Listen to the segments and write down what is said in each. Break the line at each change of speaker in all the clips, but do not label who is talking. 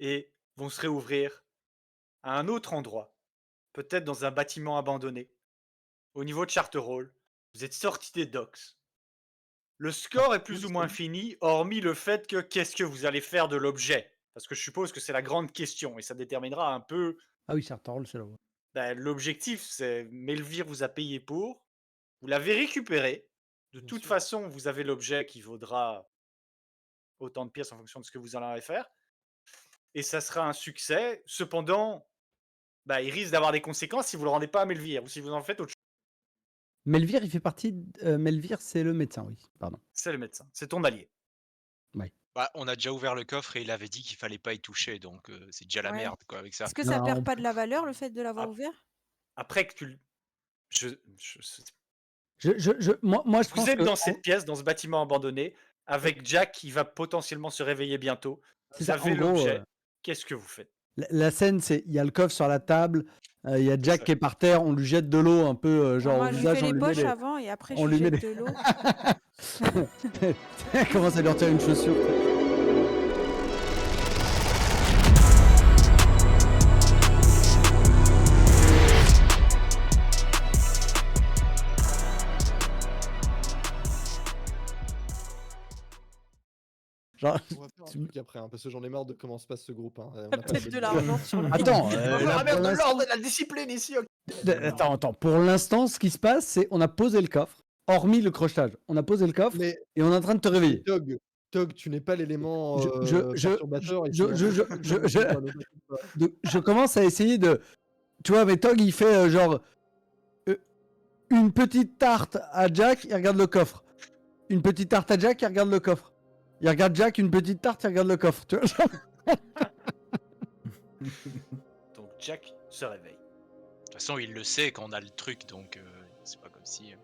et vont se réouvrir à un autre endroit, peut-être dans un bâtiment abandonné, au niveau de Charterhall. Vous êtes sortis des docks. Le score est plus ou moins fini, hormis le fait que qu'est-ce que vous allez faire de l'objet? Parce que je suppose que c'est la grande question et ça déterminera un peu,
Ah oui, Charterhall, c'est là-bas.
l'objectif. C'est Melvire vous a payé pour, vous l'avez récupéré. De
Bien
toute
sûr.
façon, vous avez l'objet qui vaudra autant de pièces en fonction de ce que vous en allez faire et ça sera un succès. Cependant, il risque d'avoir des conséquences si vous le rendez pas à Melvire ou si vous en faites autre chose.
Melvire, il fait partie Melvire, c'est le médecin, oui, pardon.
C'est le médecin, c'est ton allié.
Ouais.
Bah, on a déjà ouvert le coffre et il avait dit qu'il fallait pas y toucher, donc c'est déjà la
Ouais.
merde, quoi, avec ça.
Est-ce que ça
Non,
perd pas de la valeur, le fait de l'avoir
Ap
ouvert?
Après que tu l je
moi, je
vous
pense
êtes
que
dans cette pièce, dans ce bâtiment abandonné,
ouais,
avec Jack qui va potentiellement se réveiller bientôt.
c'est
Vous
ça. En
avez
gros,
l'objet. Qu'est-ce que vous faites?
la scène, c'est il y a le coffre sur la table, il y a
C'est
Jack
ça.
qui est par terre, on lui jette de l'eau un peu, genre au
Moi, je lui fais
visage,
les poches avant et après je
on
lui
lui met
jette
des
de l'eau.
elle commence à lui retirer une chaussure. Genre
On va faire un
tu
truc après, parce que j'en ai marre de comment se passe ce groupe. On n'a pas la
Peut-être
bonne
de
idée.
l'argent sur lui.
attends,
On
là,
veut
pour
remettre de
l'instant
l'ordre et de la discipline ici, OK?
attends, pour l'instant, ce qui se passe, c'est on a posé le coffre, hormis le crochetage. On a posé le coffre
Mais,
et on est en train de te
mais
réveiller.
Tog, tu n'es pas l'élément
Je je je
perturbateur ici.
je je je je
Ne
je
t'inquiète pas, ne t'inquiète pas.
je commence à essayer de tu vois, mais Tog, il fait, genre, une petite tarte à Jack, il regarde le coffre. Une petite tarte à Jack, il regarde le coffre. Il regarde Jack, une petite tarte, il regarde le coffre, tu vois?
Donc Jack se réveille.
De toute façon, il le sait quand on a le truc, donc c'est pas comme si.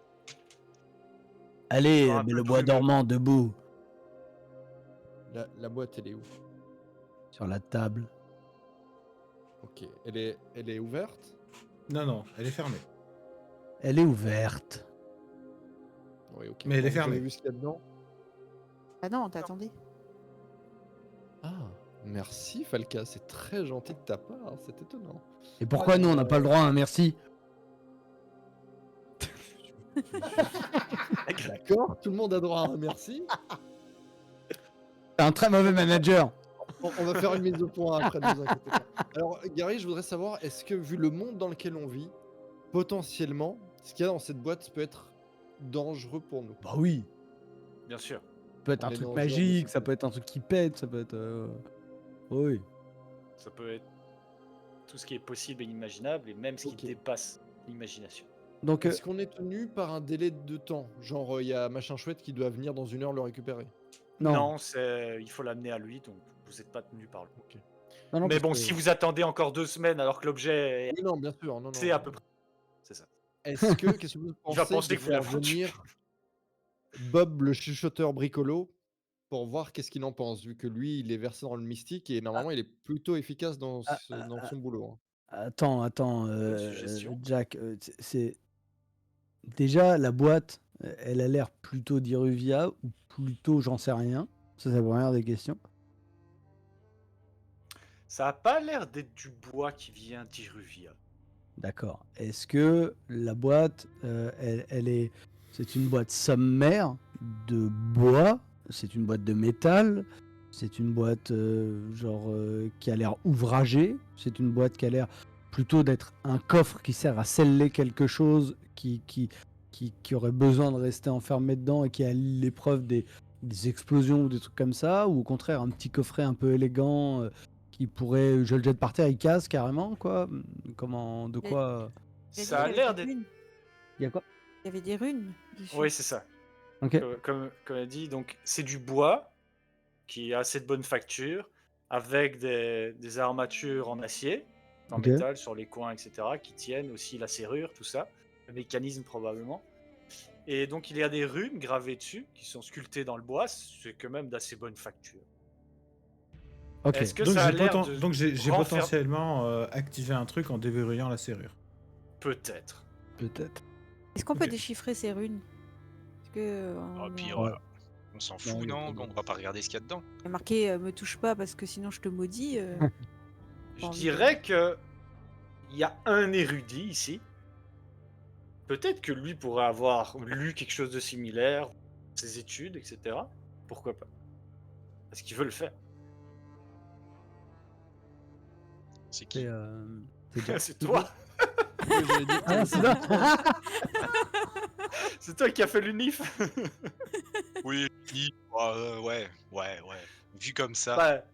Allez,
Encore un
mais
peu
le
de
bois
rumeur.
dormant debout
La boîte, elle est où?
sur la table.
Ok, elle est ouverte?
Non, elle est fermée.
Elle est ouverte.
Oui, ok.
Mais elle est
Vous avez
fermée.
vu ce qu'il y a dedans?
Ah non, t'attendais.
Ah, merci Falca, c'est très gentil de ta part, c'est étonnant.
Et pourquoi nous, on n'a pas le droit à un merci?
D'accord, tout le monde a droit à un merci.
T'es un très mauvais manager.
On va faire une mise au point après, ne vous inquiétez pas. Alors, Gary, je voudrais savoir, est-ce que vu le monde dans lequel on vit, potentiellement, ce qu'il y a dans cette boîte peut être dangereux pour nous?
Bah oui.
Bien sûr.
Ça peut être
On
un
est
truc
dans ce genre de
magique, ça
situation.
peut être un truc qui pète, ça peut être... Oui.
Ça peut être tout ce qui est possible et inimaginable et même ce qui
Ok.
dépasse l'imagination.
Donc,
Est-ce qu'on est tenu par un délai de temps? Genre, il y a machin chouette qui doit venir dans 1 heure le récupérer.
non.
Il faut l'amener à lui, donc vous n'êtes pas tenu par lui.
Ok.
Non,
Mais
parce
bon,
que-
si vous attendez encore 2 semaines alors que l'objet est
Oui, non, bien sûr, non,
c'est
non.
à peu près. C'est ça.
Qu'est-ce que vous
Il va
pensez
penser
de
que vous
faire
l'avez vendu.
venir Bob le chuchoteur bricolo pour voir qu'est-ce qu'il en pense, vu que lui, il est versé dans le mystique et
Ah,
normalement, il est plutôt efficace dans
ah, ah,
dans son boulot, hein.
attends,
Bonne suggestion.
Jack, c'est... Déjà, la boîte, elle a l'air plutôt d'Iruvia, ou plutôt j'en sais rien. Ça, c'est la première des questions.
Ça a pas l'air d'être du bois qui vient d'Iruvia.
D'accord. Est-ce que la boîte, elle est... C'est une boîte sommaire de bois? C'est une boîte de métal? C'est une boîte qui a l'air ouvragée? C'est une boîte qui a l'air plutôt d'être un coffre qui sert à sceller quelque chose qui aurait besoin de rester enfermé dedans et qui est à l'épreuve des explosions ou des trucs comme ça? Ou au contraire, un petit coffret un peu élégant qui pourrait, je le jette par terre, il casse carrément, quoi? Comment, de
Il a-
quoi?
Il a dit
Ça a
qu'il y
l'air
avait des
d'être.
runes.
Il y a quoi?
Il y avait des runes dessus.
Oui, c'est ça.
Ok.
Comme elle dit, donc c'est du bois qui a assez de bonne facture, avec des armatures en acier, en
Ok.
métal sur les coins, etc., qui tiennent aussi la serrure, tout ça, le mécanisme probablement. Et donc il y a des runes gravées dessus, qui sont sculptées dans le bois, c'est quand même d'assez bonne facture.
Ok.
Est-ce que
Donc
ça a l'air de
j'ai
renfer-
potentiellement activé un truc en déverrouillant la serrure.
Peut-être.
Peut-être.
Est-ce qu'on peut
Ok.
déchiffrer ces runes? Parce que
Ah, puis,
Ouais.
On s'en
Non,
fout,
y a
non?
pas de-
On va pas regarder ce qu'il y a dedans.
Il y a marqué me touche pas parce que sinon je te maudis.
Je
envie de-
dirais que il y a un érudit ici. Peut-être que lui pourrait avoir lu quelque chose de similaire, ses études, etc. Pourquoi pas? Parce qu'il veut le faire.
C'est qui?
C'est Jack.
C'est toi.
Oui, j'allais dire,
Ah, c'est là.
C'est toi qui as fait l'unif.
Oui, ouais. Vu comme ça.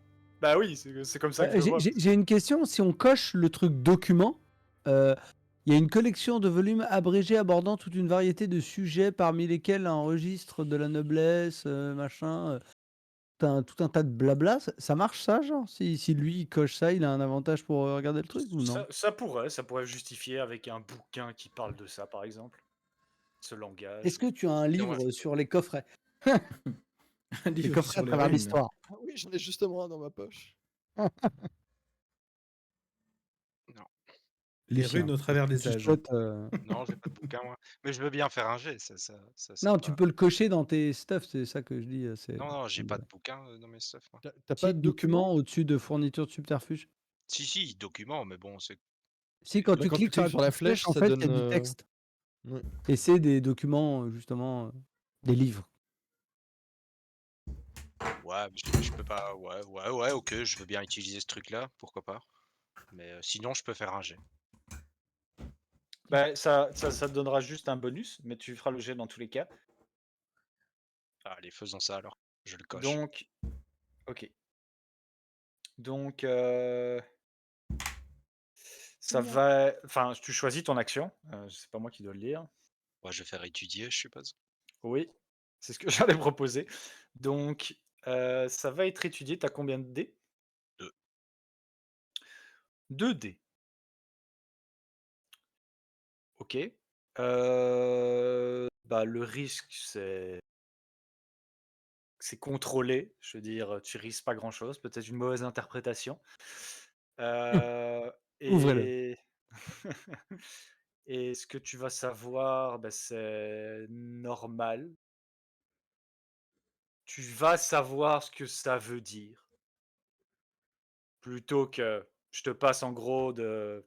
Bah oui, c'est comme ça que je le vois.
J'ai une question. Si on coche le truc document, il y a une collection de volumes abrégés abordant toute une variété de sujets, parmi lesquels un registre de la noblesse, machin, tout un tas de blabla. Ça marche ça, genre? Si lui il coche ça, il a un avantage pour regarder le truc ou non?
Ça pourrait justifier avec un bouquin qui parle de ça, par exemple. Ce langage.
Est-ce que tu as un
moi,
livre sur les coffrets?
Un
Les
livre
coffrets
sur
à
les
travers
runes.
l'histoire.
Ah oui, j'en ai justement un dans ma poche.
Les
Lucien,
runes au travers
est-ce que
des
tu
âges.
souhaites,
Non, j'ai pas de bouquin, moi. Mais je veux bien faire un jet, ça c'est
Non,
pas-
tu peux le cocher dans tes stuff, c'est ça que je dis.
Non, j'ai pas de bouquin dans mes stuff, moi.
T'as pas
Petit
de
document
document?
au-dessus de fourniture de subterfuge.
Si, document, mais bon, c'est...
Si, quand
Là,
tu
quand
cliques
tu cliques
sur
sur la
la petite flèche,
flèche,
en
ça
fait, il y a
donne,
du texte.
ouais.
Et c'est des documents, justement, des livres.
Ouais, mais je peux pas... Ouais, ok, je veux bien utiliser ce truc-là, pourquoi pas. Mais sinon, je peux faire un jet.
Bah, ça te donnera juste un bonus, mais tu feras le jet dans tous les cas.
Allez, faisons ça alors. Je le coche.
Donc, ok. Donc, ça
Oula.
va. Enfin, tu choisis ton action. C'est pas moi qui dois le lire.
Ouais, je vais faire étudier, je suppose.
Oui, c'est ce que j'allais proposer. Donc, ça va être étudié. T'as combien de dés?
2.
2 dés. Ok. Bah, le risque, c'est contrôlé. Je veux dire, tu risques pas grand-chose. Peut-être une mauvaise interprétation.
Ouvrez-le.
Et et ce que tu vas savoir, bah, c'est normal. Tu vas savoir ce que ça veut dire. Plutôt que je te passe en gros de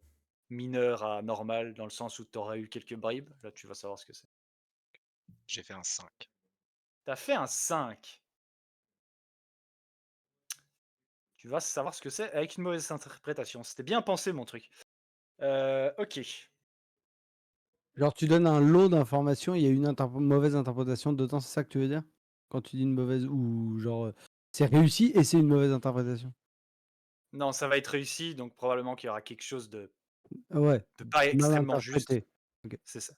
mineur à normal, dans le sens où tu auras eu quelques bribes. Là, tu vas savoir ce que c'est.
J'ai fait un 5.
Tu as fait un 5. Tu vas savoir ce que c'est avec une mauvaise interprétation. C'était bien pensé, mon truc. Ok.
Genre, tu donnes un lot d'informations, il y a une mauvaise interprétation dedans, c'est ça que tu veux dire? Quand tu dis une mauvaise. Ou genre, c'est réussi et c'est une mauvaise interprétation.
Non, ça va être réussi, donc probablement qu'il y aura quelque chose de
Ouais,
pas
mal
extrêmement juste.
interprété. Ok.
C'est ça.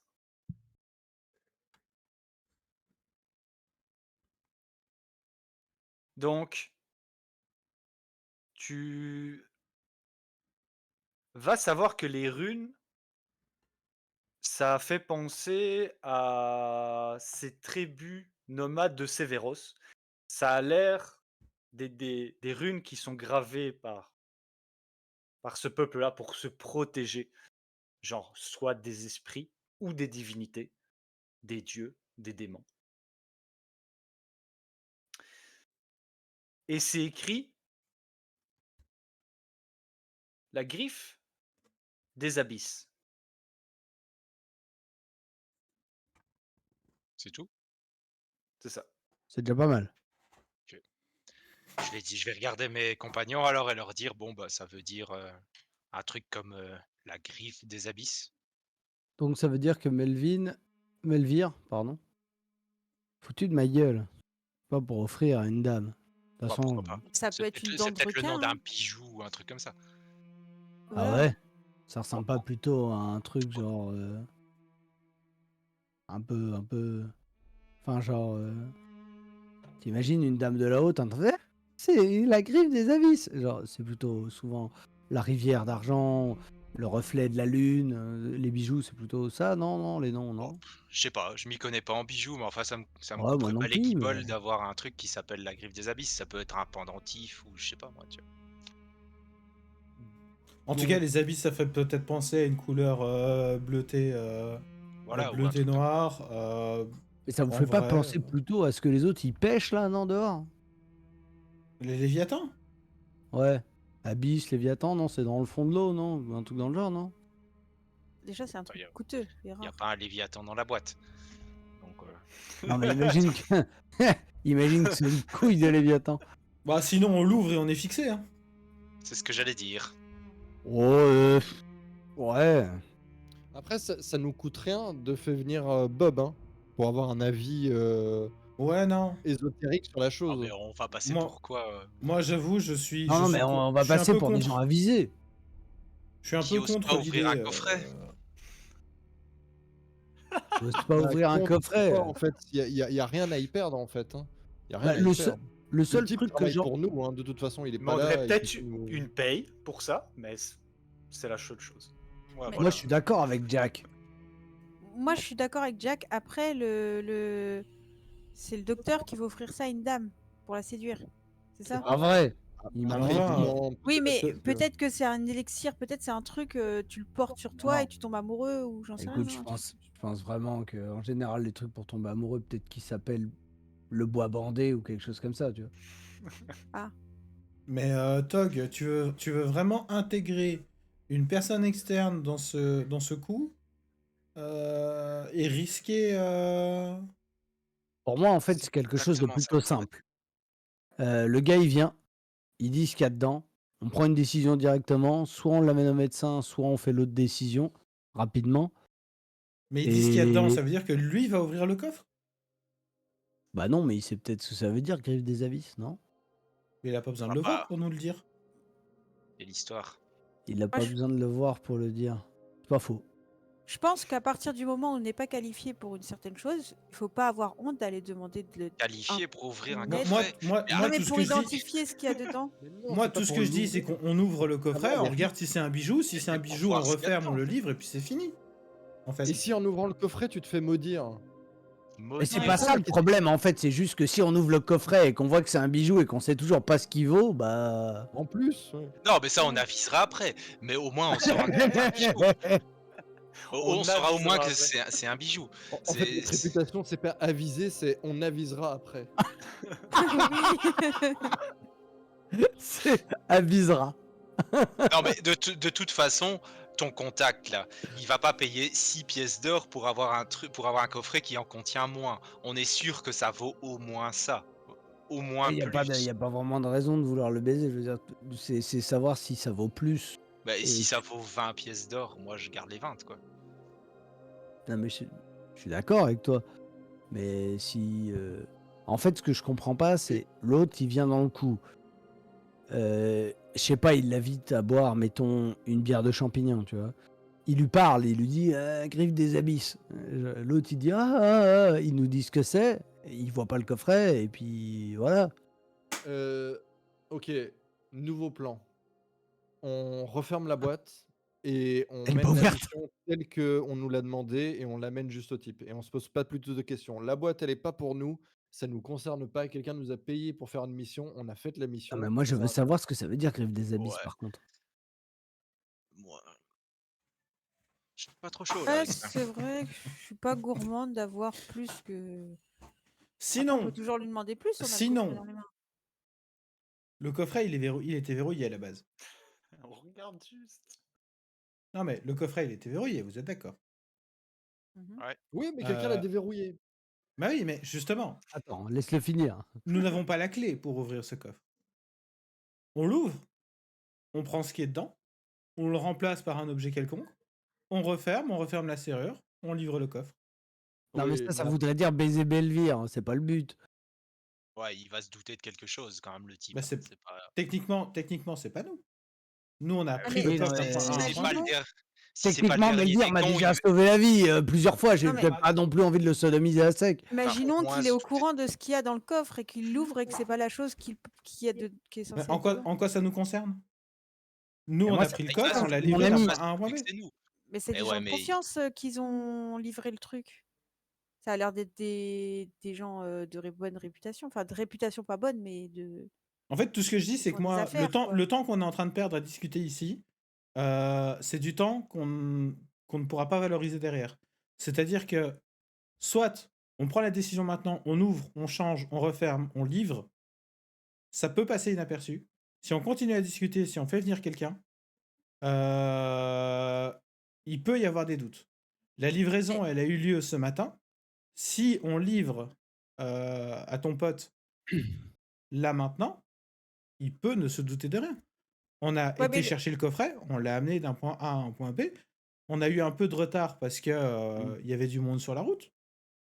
Donc, tu vas savoir que les runes, ça fait penser à ces tribus nomades de Sévéros. Ça a l'air des runes qui sont gravées par ce peuple-là pour se protéger. Genre, soit des esprits ou des divinités, des dieux, des démons. Et c'est écrit la griffe des abysses.
C'est tout?
C'est ça.
C'est déjà pas mal.
Je vais regarder mes compagnons alors et leur dire, bon, bah, ça veut dire un truc comme la griffe des abysses.
Donc ça veut dire que Melvire, pardon, foutu de ma gueule. Pas pour offrir à une dame. De toute
Bah,
façon.
pourquoi pas.
Ça peut être une dent
C'est
de
peut-être le nom
requin.
d'un
Hein.
bijou ou un truc comme ça.
Ah
Voilà.
ouais? Ça ressemble pas plutôt à un truc genre. Un peu. Enfin, genre. T'imagines une dame de la haute en train de faire, c'est la griffe des abysses. Genre, c'est plutôt souvent la rivière d'argent, le reflet de la lune, les bijoux, c'est plutôt ça, non, non, les noms, non.
Je sais pas, je m'y connais pas en bijoux, mais enfin, ça me
Ouais, moi
couperait
non
pas les
plus, mais.
guibolles d'avoir un truc qui s'appelle la griffe des abysses. Ça peut être un pendentif ou je sais pas moi, tu vois.
En tout cas, les habits, ça fait peut-être penser à une couleur bleutée,
Voilà, ou un
bleutée
truc comme-
noire.
Mais ça vous
En
fait pas
vrai,
penser plutôt à ce que les autres ils pêchent là, non, dehors?
les Léviathans?
Ouais. Abyss, Léviathan, non, c'est dans le fond de l'eau, non? Un truc dans le genre, non?
Déjà, c'est un
Bah,
truc
y a
coûteux et
y a
rare.
pas un Léviathan dans la boîte. Donc
Non, mais imagine que... imagine que c'est une couille de Léviathan.
Bah sinon on l'ouvre et on est fixé, hein.
c'est ce que j'allais dire.
Oh, ouais.
Après, ça nous coûte rien de faire venir Bob, hein, pour avoir un avis
Ouais, non.
ésotérique sur la
Ah
chose.
mais on va passer
Moi,
pour quoi
moi j'avoue,
Non, non, mais on va
je suis un
passer
peu
pour des
contre.
gens avisés.
Je suis un
Qui
peu
ose
contre
pas ouvrir un
l'idée.
coffret?
J'ose pas
Bah,
ouvrir un
contre
coffret.
quoi, en fait, y a rien à y perdre en fait, hein. Y a rien
Bah,
à y perdre.
le
Le
seul
type
truc que
travaille
j'en...
pour nous, hein, de toute façon, il est
Il
pas
demanderait
là, il
peut-être
fait que nous-
une paye pour ça, mais c'est la seule chose.
Ouais,
Mais-
Moi, je suis d'accord avec Jack.
Moi, je suis d'accord avec Jack. Après, c'est le docteur qui va offrir ça à une dame pour la séduire. C'est ça?
Pas vrai. Il m'a
Alors
pas
là,
dit.
Non,
Oui, mais
peut-être que-
peut-être que c'est un élixir, peut-être c'est un truc, tu le portes sur toi
Non.
et tu tombes amoureux ou j'en sais
Écoute,
rien.
je pense vraiment que en général, les trucs pour tomber amoureux, peut-être qu'ils s'appellent le bois bandé ou quelque chose comme ça, tu vois.
mais Tog, tu veux vraiment intégrer une personne externe dans ce coup et risquer.
Pour moi, en fait,
C'est
c'est quelque chose de
exactement ça.
plutôt simple. Le gars, il vient, il dit ce qu'il y a dedans, on prend une décision directement, soit on l'amène au médecin, soit on fait l'autre décision rapidement.
Mais il dit ce qu'il y a dedans,
Et
ça veut dire que lui va ouvrir le coffre?
bah non, mais il sait peut-être ce que ça veut dire, griffe des abysses, non?
Mais il a pas besoin de
Ah
le
bah.
voir pour nous le dire.
Et l'histoire.
Il n'a pas
je-
besoin de le voir pour le dire. C'est pas faux.
Je pense qu'à partir du moment où on n'est pas qualifié pour une certaine chose, il faut pas avoir honte d'aller demander de le.
Qualifié pour ouvrir un
Net.
Moi,
coffret.
moi,
Mais
moi,
Non, mais
tout ce
pour
que je dis,
identifier ce qu'il y a dedans.
Mais non,
moi,
c'est pas
tout ce
pour
que je dis, c'est
l'ouvrir.
qu'on ouvre le coffret,
Ah non,
on
mais-
regarde si c'est un bijou, si c'est un
pour
bijou, on
voir ce qu'il y a
referme, on
dedans.
le livre et puis c'est fini. En fait.
Et si en ouvrant le coffret, tu te fais maudire?
Mais c'est
Maudire.
pas ça le problème, en fait, c'est juste que si on ouvre le coffret et qu'on voit que c'est un bijou et qu'on sait toujours pas ce qu'il vaut, bah...
En plus, ouais.
Non, mais ça, on avisera après. Mais au moins, on saura que c'est un bijou. On saura au moins que
avisera
c'est un bijou.
En fait, notre réputation, c'est pas aviser, c'est on avisera après.
c'est avisera.
Non, mais de toute façon, ton contact là, il va pas payer 6 pièces d'or pour avoir un truc, pour avoir un coffret qui en contient moins. On est sûr que ça vaut au moins ça. Au moins
Il n'y a,
plus.
y a pas vraiment de raison de vouloir le baiser, je veux dire, c'est savoir si ça vaut plus.
Bah, et si
Et
ça vaut 20 pièces d'or, moi je garde les 20 quoi.
Non, mais je suis d'accord avec toi. Mais si... En fait, ce que je comprends pas, c'est l'autre, il vient dans le coup. Je sais pas, il l'invite à boire, mettons, une bière de champignon, tu vois. Il lui parle, il lui dit griffe des abysses. L'autre, il dit il nous dit ce que c'est. Il voit pas le coffret, et puis voilà.
Ok, nouveau plan. On referme la boîte et on
Elle est
mène
pas
la
ouverte.
mission telle qu'on nous l'a demandé et on l'amène juste au type. Et on se pose pas plus de questions. La boîte, elle est pas pour nous, ça nous concerne pas. Quelqu'un nous a payé pour faire une mission, on a fait la mission.
Ah, mais moi, je
ça
veux savoir ce que ça veut dire griffe des abysses,
Ouais.
par contre.
Moi, je suis pas trop chaud là.
Ouais,
avec ça.
c'est vrai que je suis pas gourmande d'avoir plus que. On
Sinon,
peut toujours lui demander plus. On a le
Sinon.
coffret dans les mains.
le coffret, il était verrouillé à la base.
On regarde juste.
Non, mais le coffret, il était verrouillé, vous êtes d'accord?
Mhm.
Oui, mais quelqu'un l'a
Euh,
déverrouillé.
Bah oui, mais justement,
Attends, laisse-le finir.
nous n'avons pas la clé pour ouvrir ce coffre. On l'ouvre, on prend ce qui est dedans, on le remplace par un objet quelconque, on referme la serrure, on livre le coffre.
Non, mais
Oui,
ça
mais
voudrait dire baiser Belvire, c'est pas le but.
Ouais, il va se douter de quelque chose quand même le type.
Bah,
hein.
c'est-
C'est pas.
Techniquement, c'est pas nous. Nous, on a pris
mais
le coffre
non,
d'un point A à un
Si c'est
point
pas
B.
le der- si c'est pas
Techniquement,
le dernier
Belvire
des
m'a
cons,
déjà
il-
sauvé la vie plusieurs fois. J'ai
Non, mais-
peut-être pas non plus envie de le sodomiser à sec.
Imaginons
au moins,
qu'il est au
c'est-
courant de ce qu'il y a dans le coffre et qu'il l'ouvre et que c'est pas la chose qui est censée
Mais
être
en quoi,
dedans.
en quoi ça nous concerne? Nous,
Et
on
moi,
a
ça
pris le
fait
coffre,
grave.
on l'a
Mon
livré d'un
ami-
point A à un point B.
C'est nous.
Mais c'est
Mais
des
ouais,
gens de
mais-
confiance qu'ils ont livré le truc. Ça a l'air d'être des gens de bonne réputation. Enfin, de réputation pas bonne, mais de.
En fait, tout ce que je dis, c'est
font
que
des
moi,
affaires, quoi.
le temps qu'on est en train de perdre à discuter ici, c'est du temps qu'on ne pourra pas valoriser derrière. C'est-à-dire que, soit on prend la décision maintenant, on ouvre, on change, on referme, on livre, ça peut passer inaperçu. Si on continue à discuter, si on fait venir quelqu'un, il peut y avoir des doutes. La livraison, elle a eu lieu ce matin. Si on livre à ton pote là maintenant, il peut ne se douter de rien. On a
Ouais,
été
mais
chercher le coffret, on l'a amené d'un point A à un point B. On a eu un peu de retard parce que il y avait du monde sur la route.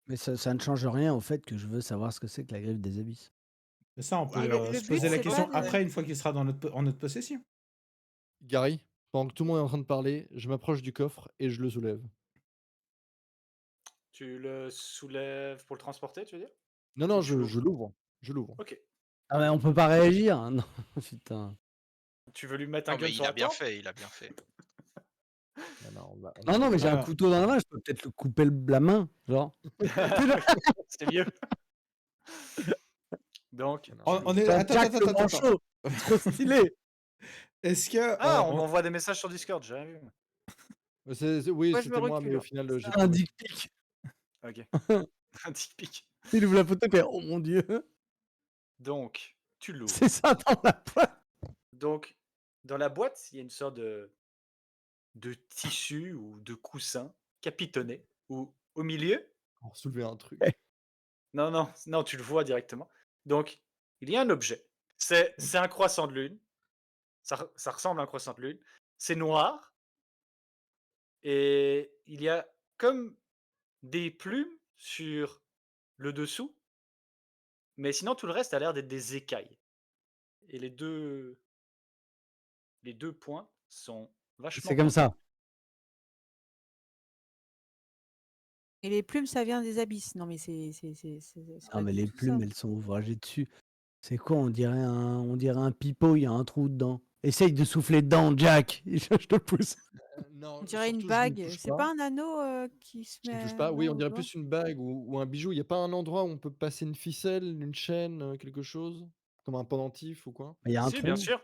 Mais ça ne change rien au fait que je veux savoir ce que c'est que la griffe des abysses.
Mais ça, on
Ouais,
peut
le
se
but,
poser la
c'est
question
pas de.
après, une fois qu'il sera en notre possession.
Gary, pendant que tout le monde est en train de parler, je m'approche du coffre et je le soulève.
Tu le soulèves pour le transporter, tu veux dire?
Non, non,
Ou tu
je
l'ouvres?
l'ouvre. Je l'ouvre.
Ok.
Ah mais on peut pas réagir, hein, non, putain.
Tu veux lui mettre un
Non,
gun
mais
sur
il a
la
bien
tempe?
fait, il a bien fait.
Non, non, on
Non,
va
non, mais
pas-
j'ai un
Alors,
couteau dans la main, je peux peut-être le couper la main, genre.
C'est mieux. Donc,
non,
tu
non.
on
l'ouvres.
est...
Putain,
Attends,
Jack
attends,
le
attends, attends.
manchot, trop stylé.
Est-ce que
Ah, on m'envoie des messages sur Discord, j'ai rien vu.
Oui,
Moi, je me
c'était moi, mais
recule.
au final, j'ai
Un
trouvé.
dick pic.
Ok. Un dick pic.
Il ouvre la photo et fait oh mon dieu,
Donc, tu l'ouvres.
c'est ça dans la boîte.
Donc, dans la boîte, il y a une sorte de tissu ou de coussin capitonné, où au milieu,
Pour soulever un truc.
non, non, non, tu le vois directement. Donc, il y a un objet. C'est un croissant de lune. Ça ressemble à un croissant de lune. C'est noir. Et il y a comme des plumes sur le dessous. Mais sinon, tout le reste a l'air d'être des écailles. Et les deux points sont vachement
C'est comme ça.
Et les plumes, ça vient des abysses. Non, mais c'est
Ah
pas
mais
du
les
tout ça.
plumes, elles sont ouvragées dessus. C'est quoi, on dirait un pipeau, il y a un trou dedans. Essaye de souffler dedans, Jack. Je te pousse.
Non,
On dirait une
surtout, je ne
bague.
touche
C'est
pas.
pas un anneau qui se
Je ne
met
touche pas. Oui, on
au
dirait
doigt?
plus une bague ou un bijou. Il n'y a pas un endroit où on peut passer une ficelle, une chaîne, quelque chose? Comme un pendentif ou quoi?
Il y a un
Si, bien
trou.
sûr.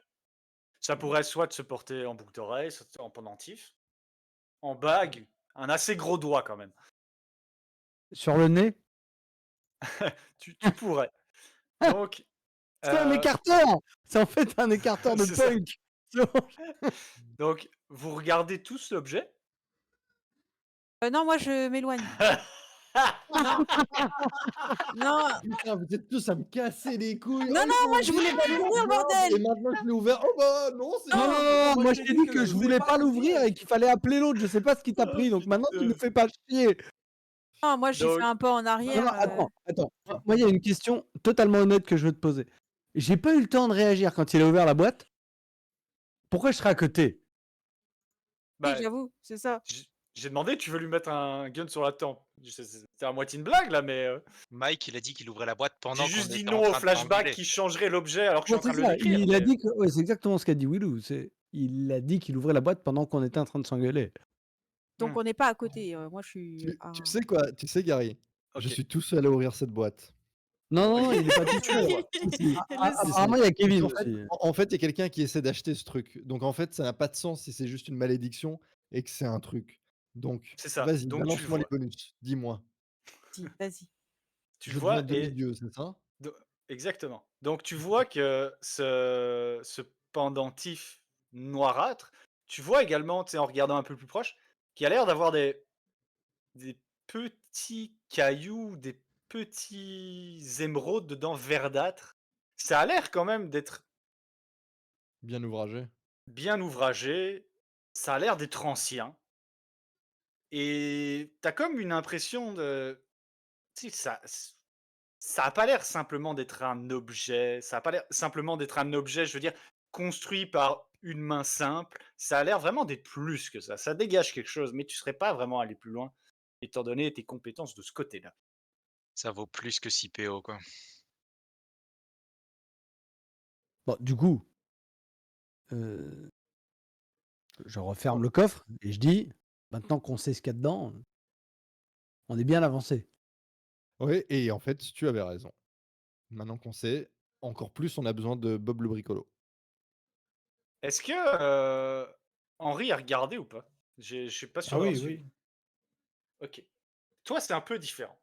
Ça pourrait soit se porter en boucle d'oreille, soit en pendentif, en bague, un assez gros doigt quand même.
Sur le nez.
Tu pourrais. Donc,
C'est un écarteur. C'est en fait un écarteur de
c'est ça.
punk.
Donc, vous regardez tous l'objet.
Non, moi, je m'éloigne. Non, non,
Putain, vous êtes tous à me casser les couilles.
non,
Oh, il
non,
faut
moi, je voulais pas
ouvrir,
l'ouvrir,
merde. Et
bordel!
maintenant que je l'ai ouvert, oh bah non, c'est
Non,
bon.
non, non,
moi,
moi
je
je
t'ai
t'ai
dit
dit
que
que
je
je
voulais
voulais
pas
pas
l'ouvrir.
l'ouvrir et qu'il fallait appeler l'autre. Je sais pas ce qui t'a
Oh,
pris, donc maintenant tu
putain.
nous fais pas chier.
Non, moi, j'ai fait
Donc,
un pas en
Non,
arrière.
non, attends. Moi, il y a une question totalement honnête que je veux te poser. J'ai pas eu le temps de réagir quand il a ouvert la boîte. Pourquoi je serais à côté?
Oui,
bah,
j'avoue, c'est ça.
j'ai demandé, tu veux lui mettre un gun sur la tempe? C'était à moitié une blague là, mais
Mike, il a dit qu'il ouvrait la boîte
j'ai
pendant qu'on
juste dit
était en
non au
train de
flashback
s'engueuler.
qui changerait l'objet alors que je
Ouais,
suis en
c'est
train de le
ça.
décrire.
Il a
Mais
dit que ouais, c'est exactement ce qu'a dit Willou. Il a dit qu'il ouvrait la boîte pendant qu'on était en train de s'engueuler.
Donc,
Hmm,
on n'est pas à côté. Moi, je suis
Tu sais quoi? Tu sais, Gary, je
ok.
suis tout seul à ouvrir cette boîte.
Non, non, il est pas tout
Tu le
seul.
vois.
Si, si.
Le
Apparemment, il y a
Parce
Kevin
qu'en fait,
aussi.
en fait, il y a quelqu'un qui essaie d'acheter ce truc. Donc en fait, ça n'a pas de sens si c'est juste une malédiction et que c'est un truc. Donc,
C'est ça.
vas-y,
Donc tu le
balance-moi les
vois.
bonus. Dis-moi.
Vas-y.
Tu
Je
le
veux devenir
vois et
demi-dieu, c'est ça?
do exactement. Donc tu vois que ce pendentif noirâtre, tu vois également, tu sais, en regardant un peu plus proche, qu'il a l'air d'avoir des petits cailloux, des petits émeraudes dedans verdâtres. Ça a l'air quand même d'être
Bien ouvragé.
bien ouvragé, ça a l'air d'être ancien et tu as comme une impression de tu sais, ça a pas l'air simplement d'être un objet, ça a pas l'air simplement d'être un objet, je veux dire, construit par une main simple. Ça a l'air vraiment d'être plus que ça. Ça dégage quelque chose, mais tu serais pas vraiment allé plus loin, étant donné tes compétences de ce côté-là.
Ça vaut plus que 6 PO, quoi.
Bon, du coup, euh, je referme le coffre et je dis, maintenant qu'on sait ce qu'il y a dedans, on est bien avancé.
Oui, et en fait, tu avais raison. Maintenant qu'on sait, encore plus, on a besoin de Bob le bricolo.
Est-ce que Henri a regardé ou pas? Je suis pas sûr
Ah
d'avoir
oui,
suivi.
oui.
Ok. Toi, c'est un peu différent.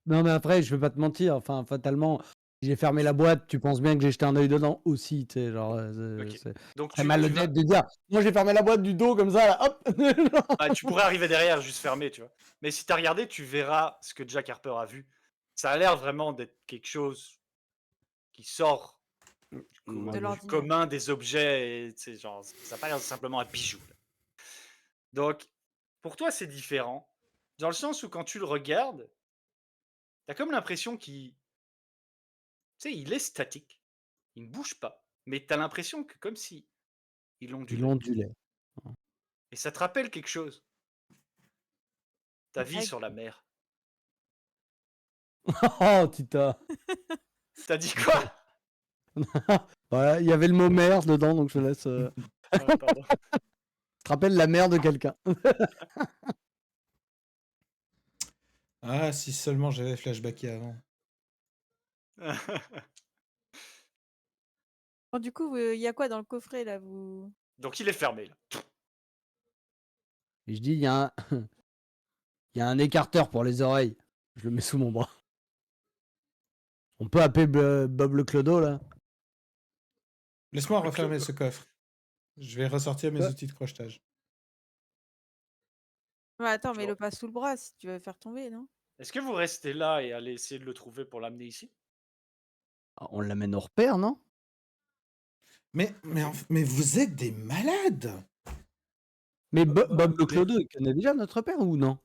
Non, mais après, je vais pas te mentir. Enfin, fatalement, si j'ai fermé la boîte, tu penses bien que j'ai jeté un œil dedans aussi. Tu sais, genre,
Ok.
c'est
Donc
très
tu vas...
malhonnête de dire moi j'ai fermé la boîte du dos comme ça, là, hop.
Ah, tu pourrais arriver derrière, juste fermer, tu vois. Mais si t'as regardé, tu verras ce que Jack Harper a vu. Ça a l'air vraiment d'être quelque chose qui sort
Moi,
De
du
l'ordinaire.
commun des objets. Et, tu sais, genre, ça n'a pas l'air simplement un bijou. Là. Donc, pour toi, c'est différent. Dans le sens où quand tu le regardes, t'as comme l'impression qu'il... Tu sais, il est statique. Il ne bouge pas. Mais t'as l'impression que comme si il
Ils
ondulait.
l'ondulaient.
Et ça te rappelle quelque chose. Ta vie
Ouais.
sur la mer.
Oh, Tita.
T'as dit quoi?
Voilà, il y avait le mot mère dedans, donc je te laisse.
Ah, pardon.
Tu te rappelles la mère de quelqu'un.
Ah, si seulement j'avais flashbacké avant.
Bon, du coup, il y a quoi dans le coffret là vous...
Donc il est fermé là.
Et je dis, il y a un... il y a un écarteur pour les oreilles. Je le mets sous mon bras. On peut appeler Bob le Clodo, là.
Laisse-moi refermer ce coffre. Je vais ressortir mes
Ouais.
outils de crochetage.
Ouais, attends, mais
Genre.
le pas sous le bras si tu veux le faire tomber, non?
Est-ce que vous restez là et allez essayer de le trouver pour l'amener ici?
On l'amène au repère, non?
Mais vous êtes des malades!
Mais Bob le Clodo, il connaît déjà notre père ou non?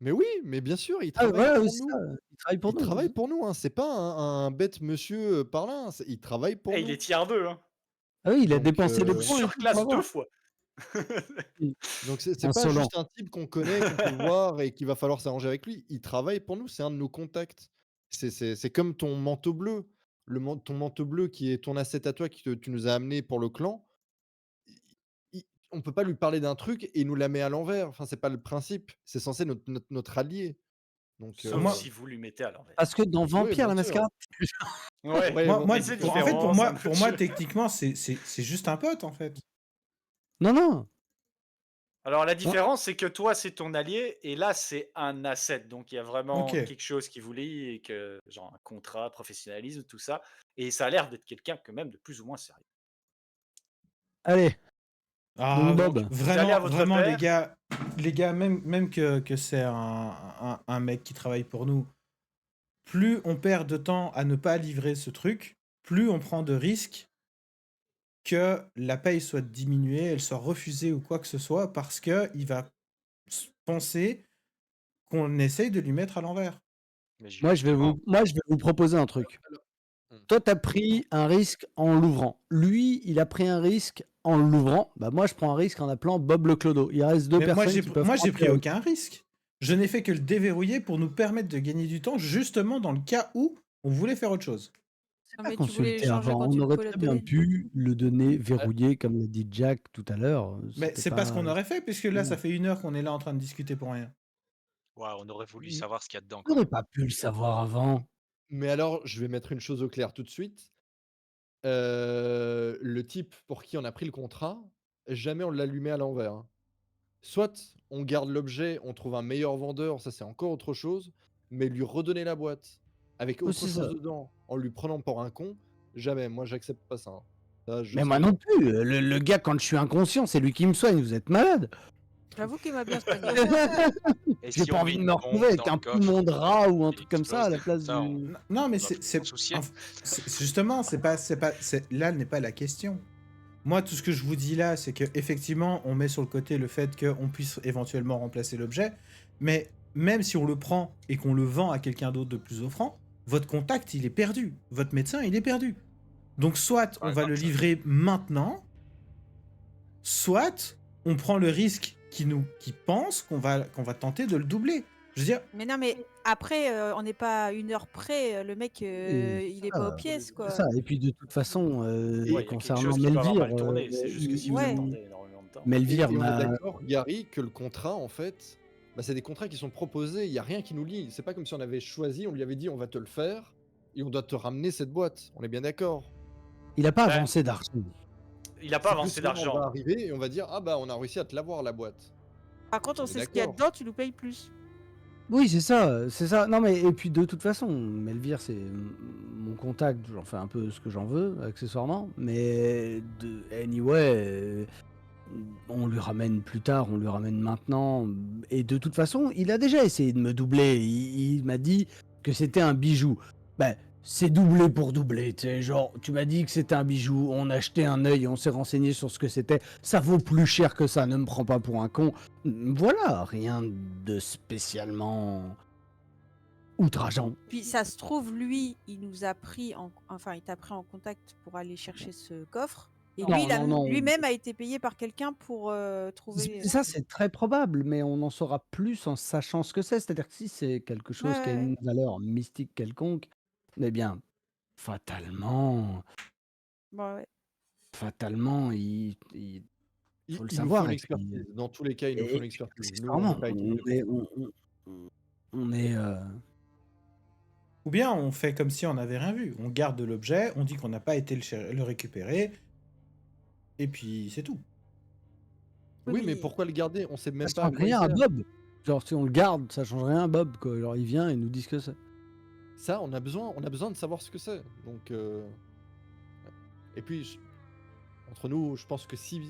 Mais oui, mais bien sûr, il
Ah,
travaille
voilà,
pour
oui, c'est
nous.
ça. Il travaille pour
Il
nous.
travaille pour nous, hein. C'est pas un bête monsieur par là, hein. Il travaille pour
Eh,
nous.
il est tiers 2, hein.
Ah oui, il a
Donc,
dépensé des
Il
points et tout pour
surclasse 2
l'avoir.
fois.
Donc c'est pas
Insolent.
juste un type qu'on connaît, qu'on peut voir et qu'il va falloir s'arranger avec lui. Il travaille pour nous, c'est un de nos contacts. C'est comme ton manteau bleu. Ton manteau bleu qui est ton asset à toi que tu nous as amené pour le clan. On peut pas lui parler d'un truc et il nous la met à l'envers. Enfin, c'est pas le principe. C'est censé notre allié. Donc,
Sauf
Moi-
si vous lui mettez à l'envers.
Parce que dans Vampire,
bien
la
sûr.
mascarade.
Ouais,
Ouais,
Moi,
bon,
moi,
mais c'est
pour- en fait,
différent,
pour
c'est un
moi,
autre jeu.
techniquement, c'est juste un pote, en fait.
Non, non.
Alors la différence, c'est que toi, c'est ton allié, et là, c'est un asset. Donc il y a vraiment
Ok.
quelque chose qui vous lie, et que, genre un contrat, professionnalisme, tout ça. Et ça a l'air d'être quelqu'un quand même de plus ou moins sérieux.
Allez,
Ah,
donc
donc,
Bob.
vous allez à votre
vraiment, les
père.
gars, même que c'est un mec qui travaille pour nous, plus on perd de temps à ne pas livrer ce truc, plus on prend de risques que la paye soit diminuée, elle soit refusée ou quoi que ce soit, parce que il va penser qu'on essaye de lui mettre à l'envers.
Mais
Moi, je vais vous proposer un truc. Toi, tu as pris un risque en l'ouvrant. Lui, il a pris un risque en l'ouvrant. Bah, moi, je prends un risque en appelant Bob le Clodo. Il reste deux
Mais moi,
personnes qui peuvent
j'ai
prendre
pris
le-
aucun risque. Je n'ai fait que le déverrouiller pour nous permettre de gagner du temps, justement dans le cas où on voulait faire autre chose.
Non,
pas
mais tu voulais le
consulté
changer
avant.
quand
On
tu
aurait
coupais
très bien
l'abdomen.
pu le donner verrouillé, comme l'a dit Jack tout à l'heure.
Mais
C'était
c'est pas ce qu'on aurait fait, puisque là,
Non.
ça fait 1 heure qu'on est là en train de discuter pour rien.
Ouais, on aurait voulu
Mm.
savoir ce qu'il y a dedans.
On
Quand
n'aurait
même.
pas pu le savoir avant.
Mais alors, je vais mettre une chose au clair tout de suite. Le type pour qui on a pris le contrat, jamais on l'allumait à l'envers, hein. Soit on garde l'objet, on trouve un meilleur vendeur, ça c'est encore autre chose, mais lui redonner la boîte avec
Oui,
autre
c'est
chose
ça.
dedans, en lui prenant pour un con, jamais. Moi, j'accepte pas ça, hein. Ça, je
Mais
sais
moi
pas.
non plus. Le gars, quand je suis inconscient, c'est lui qui me soigne. Vous êtes malade.
J'avoue qu'il m'a bien soigné.
Et
J'ai
si
pas
on
envie
met
de
une
me
bombe
retrouver avec
dans
un
le coffre,
poumon de rat ou un
il
truc comme ça à la
explose,
place
ça,
du.
Non, mais
va
c'est
s'en soucier.
justement, là n'est pas la question. Moi, tout ce que je vous dis là, c'est que effectivement, on met sur le côté le fait qu'on puisse éventuellement remplacer l'objet, mais même si on le prend et qu'on le vend à quelqu'un d'autre de plus offrant, votre contact, il est perdu. Votre médecin, il est perdu. Donc, soit on va le livrer maintenant, soit on prend le risque qui pense qu'on va tenter de le doubler. Je veux dire,
Mais non, mais après, on n'est pas à 1 heure près. Le mec, il est pas aux pièces, quoi.
C'est ça. Et puis de toute façon,
Ouais, il y a quelque
concernant
chose qui peut avoir
Melvire,
mal tourné. C'est juste que si vous
Ouais.
attendez énormément de temps.
Melvire
Et on est
m'a.
d'accord, Gary, que le contrat, en fait, bah, c'est des contrats qui sont proposés, il n'y a rien qui nous lie. C'est pas comme si on avait choisi, on lui avait dit on va te le faire, et on doit te ramener cette boîte. On est bien d'accord.
Il a pas
Ouais.
avancé d'argent.
Il n'a pas
C'est plus
avancé
là, On
d'argent.
va arriver et on va dire ah bah on a réussi à te l'avoir la boîte.
Par contre, on
On est
sait ce qu'il y a
d'accord.
dedans, tu nous payes plus.
Oui, c'est ça, c'est ça. Non, mais et puis de toute façon, Melvire, c'est mon contact. J'en fais un peu ce que j'en veux, accessoirement. Mais anyway, on lui ramène plus tard, on lui ramène maintenant. Et de toute façon, il a déjà essayé de me doubler. Il m'a dit que c'était un bijou. Ben, c'est doublé pour doubler. Tu sais, genre, tu m'as dit que c'était un bijou. On a acheté un œil, on s'est renseigné sur ce que c'était. Ça vaut plus cher que ça. Ne me prends pas pour un con. Voilà, rien de spécialement outrageant.
Puis ça se trouve, lui, il nous a pris enfin, il t'a pris en contact pour aller chercher ce coffre. Et
Non,
lui,
non.
lui-même a été payé par quelqu'un pour trouver.
Ça, c'est très probable, mais on en saura plus en sachant ce que c'est. C'est-à-dire que si c'est quelque chose qui a
Ouais.
une valeur mystique quelconque, eh bien, fatalement,
Bah ouais.
il faut le
Il nous faut
savoir.
une
Et puis,
expertise. Dans tous les cas, il nous faut une expertise. Nous, on
accessoirement,
n'est pas équipés pour ça.
on est
Ou bien on fait comme si on n'avait rien vu. On garde l'objet, on dit qu'on n'a pas été le récupérer, et puis c'est tout.
Oui, mais pourquoi le garder? On sait même
ça
pas à
change
quoi il
rien à
sert.
Bob. Genre, si on le garde, ça change rien à Bob, quoi. Genre, il vient et nous dit ce que c'est.
Ça, on a besoin de savoir ce que c'est. Donc, et puis, entre nous, je pense que 6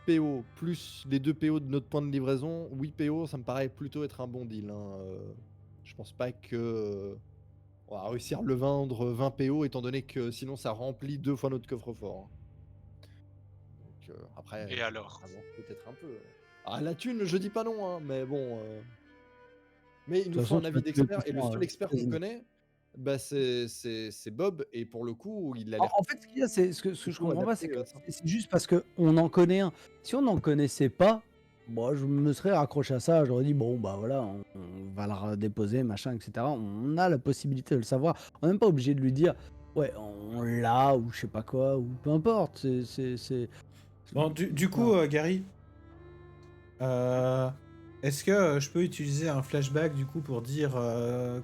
PO plus les 2 PO de notre point de livraison, 8 PO, ça me paraît plutôt être un bon deal. Hein. Je pense pas que on va réussir à le vendre 20 PO, étant donné que sinon ça remplit 2 fois notre coffre-fort. Hein. Donc, après,
Et alors?
avance peut-être un peu. Ah, la thune, je dis pas non, hein, mais bon. Mais il
De
nous
toute
faut
façon,
un
tu
avis
vas tuer
d'expert, et le seul expert qu'on connaît, bah, c'est Bob, et pour le coup, il a l'air
En fait, ce qu'il y a, c'est ce que je
plutôt
comprends pas, c'est
adapté
que
à ça.
c'est juste parce qu'on en connaît un. Si on n'en connaissait pas, moi, je me serais raccroché à ça. J'aurais dit, bon, bah voilà, on va le redéposer, machin, etc. On a la possibilité de le savoir. On n'est même pas obligé de lui dire, ouais, on l'a, ou je sais pas quoi, ou peu importe.
Bon, du coup,
Voilà.
Gary, est-ce que je peux utiliser un flashback du coup pour dire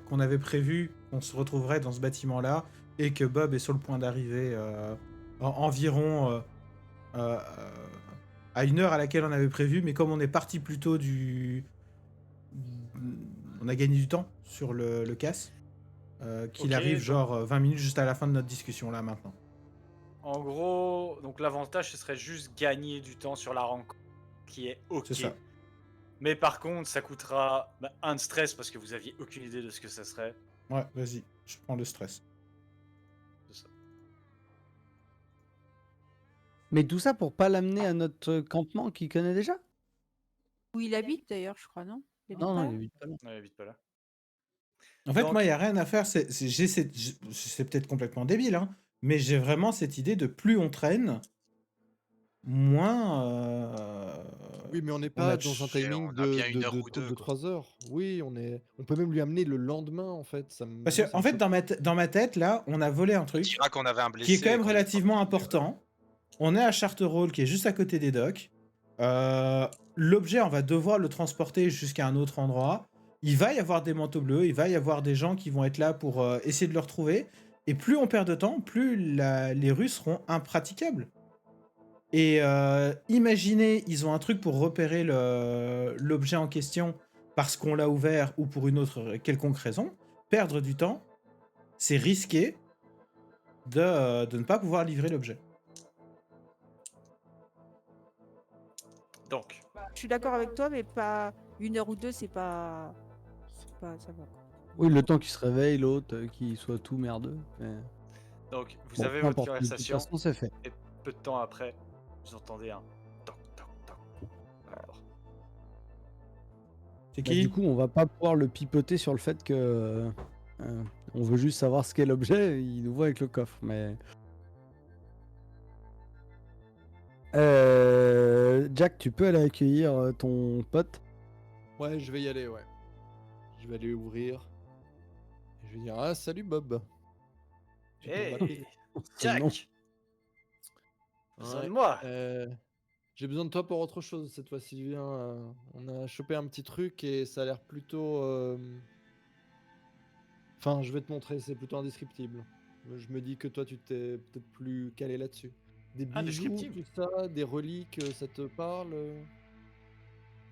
qu'on avait prévu qu'on se retrouverait dans ce bâtiment-là et que Bob est sur le point d'arriver environ euh, à une heure à laquelle on avait prévu, mais comme on est parti plus tôt on a gagné du temps sur le casse, qu'il
Ok,
arrive
donc-
genre 20 minutes juste à la fin de notre discussion là maintenant.
En gros, donc l'avantage, ce serait juste gagner du temps sur la rencontre, qui est ok.
C'est ça.
Mais par contre, ça coûtera un de stress parce que vous aviez aucune idée de ce que ça serait.
Ouais, vas-y, je prends le stress.
C'est ça.
Mais tout ça pour pas l'amener à notre campement qu'il connaît déjà?
Où il habite d'ailleurs, je crois, non? Il habite
Non,
pas
non,
là
il évite pas loin.
Ouais, vite pas là.
En fait,
Donc-
moi, il n'y a rien à faire. C'est peut-être complètement débile, hein, mais j'ai vraiment cette idée de plus on traîne, moins.
Oui, mais on n'est
on a
pas
de
dans un
ch-
timing
on a bien une heure ou deux,
de
quoi.
3 heures. Oui, on peut même lui amener le lendemain, en fait.
Parce
moi,
que,
ça
en
me
fait,
choque.
dans ma tête, là, on a volé un
On
truc
dira qu'on avait un blessé.
qui est quand
et
même
qu'on est
relativement
pas-
important. On est à Charterhall, qui est juste à côté des docks. L'objet, on va devoir le transporter jusqu'à un autre endroit. Il va y avoir des manteaux bleus, il va y avoir des gens qui vont être là pour essayer de le retrouver. Et plus on perd de temps, plus les rues seront impraticables. Et imaginez, ils ont un truc pour repérer l'objet en question parce qu'on l'a ouvert ou pour une autre quelconque raison. Perdre du temps, c'est risqué de ne pas pouvoir livrer l'objet.
Donc,
Je suis d'accord avec toi, mais pas 1 heure ou 2, c'est pas ça va. Quoi.
Oui, le temps qu'il se réveille, l'autre, qu'il soit tout merdeux. Mais...
vous
Bon,
avez
peu
votre
importe, de toute
conversation,
façon, c'est fait.
et peu de temps après, vous entendez un toc toc toc. Alors,
C'est
Bah,
qui
du coup, on va pas pouvoir le pipoter sur le fait que on veut juste savoir ce qu'est l'objet. Il nous voit avec le coffre, mais. Jack, tu peux aller accueillir ton pote.
Ouais, je vais y aller, ouais. Je vais aller ouvrir. Et je vais dire, ah, salut Bob. Tu peux
hey,
m'appeler.
Jack,
Non.
besoin
Ouais,
de moi.
j'ai besoin de toi pour autre chose cette fois-ci. Viens, on a chopé un petit truc et ça a l'air plutôt. Enfin, je vais te montrer, c'est plutôt indescriptible. Je me dis que toi, tu t'es peut-être plus calé là-dessus. Des bijoux,
Indescriptible.
tout ça, des reliques, ça te parle?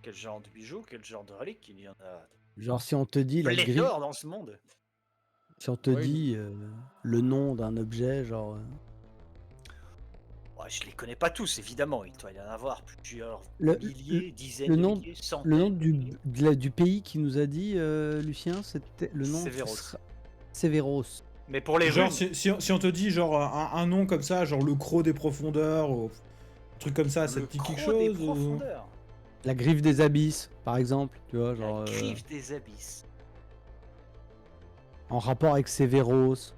Quel genre de bijoux, quel genre de reliques? Il y en a
Genre si on te dit la grille,
pléthore dans ce monde.
si on te
Oui.
dit le nom d'un objet, genre
Ouais, je les connais pas tous, évidemment. Il doit y en avoir plusieurs
Le-
milliers, dizaines
le
de
nom-
milliers, centaines.
le nom
de
du,
milliers.
du pays qui nous a dit Lucien, c'était le nom.
Sévéros.
Sévéros.
Mais pour les
Genre,
runes,
si on te dit genre un nom comme ça, genre le croc des profondeurs, ou un truc comme ça, ça
le
te dit quelque
croc des
chose ou...
profondeurs.
La griffe des abysses, par exemple, tu vois, genre
La griffe des abysses.
en rapport avec Sévéros.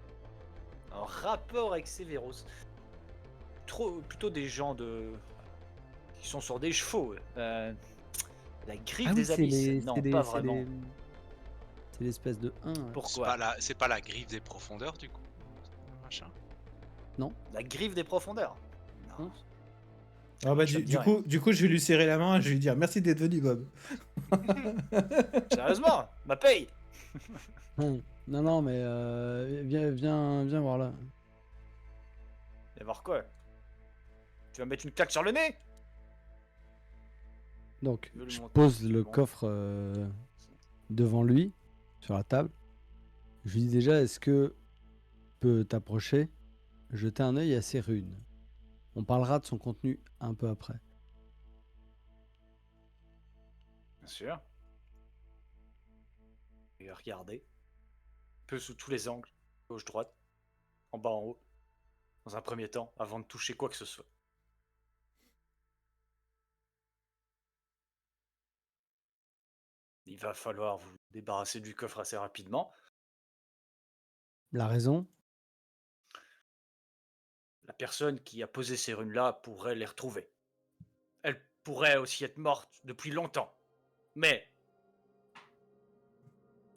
En rapport avec Sévéros. Plutôt des gens qui sont sur des chevaux. La griffe
Ah oui,
des abysses. Non, pas vraiment.
C'est l'espèce de 1.
Pourquoi
C'est pas la griffe des profondeurs du coup. Machin.
La griffe des profondeurs. Non.
Ah bah
Ça me dit
du coup, je vais lui serrer la main et je vais lui dire merci d'être venu, Bob.
Sérieusement, ma paye.
Non, mais viens voir là.
Et voir quoi? Tu vas mettre une claque sur le nez?
Donc,
Je vais lui
je
montrer
pose le
rapidement.
coffre devant lui, sur la table. Je lui dis déjà, est-ce que tu peux t'approcher, jeter un œil à ces runes? On parlera de son contenu un peu après.
Bien sûr. Et regardez. Un peu sous tous les angles. Gauche, droite. En bas, en haut. Dans un premier temps, avant de toucher quoi que ce soit. Il va falloir vous débarrasser du coffre assez rapidement.
La raison?
La personne qui a posé ces runes-là pourrait les retrouver. Elle pourrait aussi être morte depuis longtemps. Mais...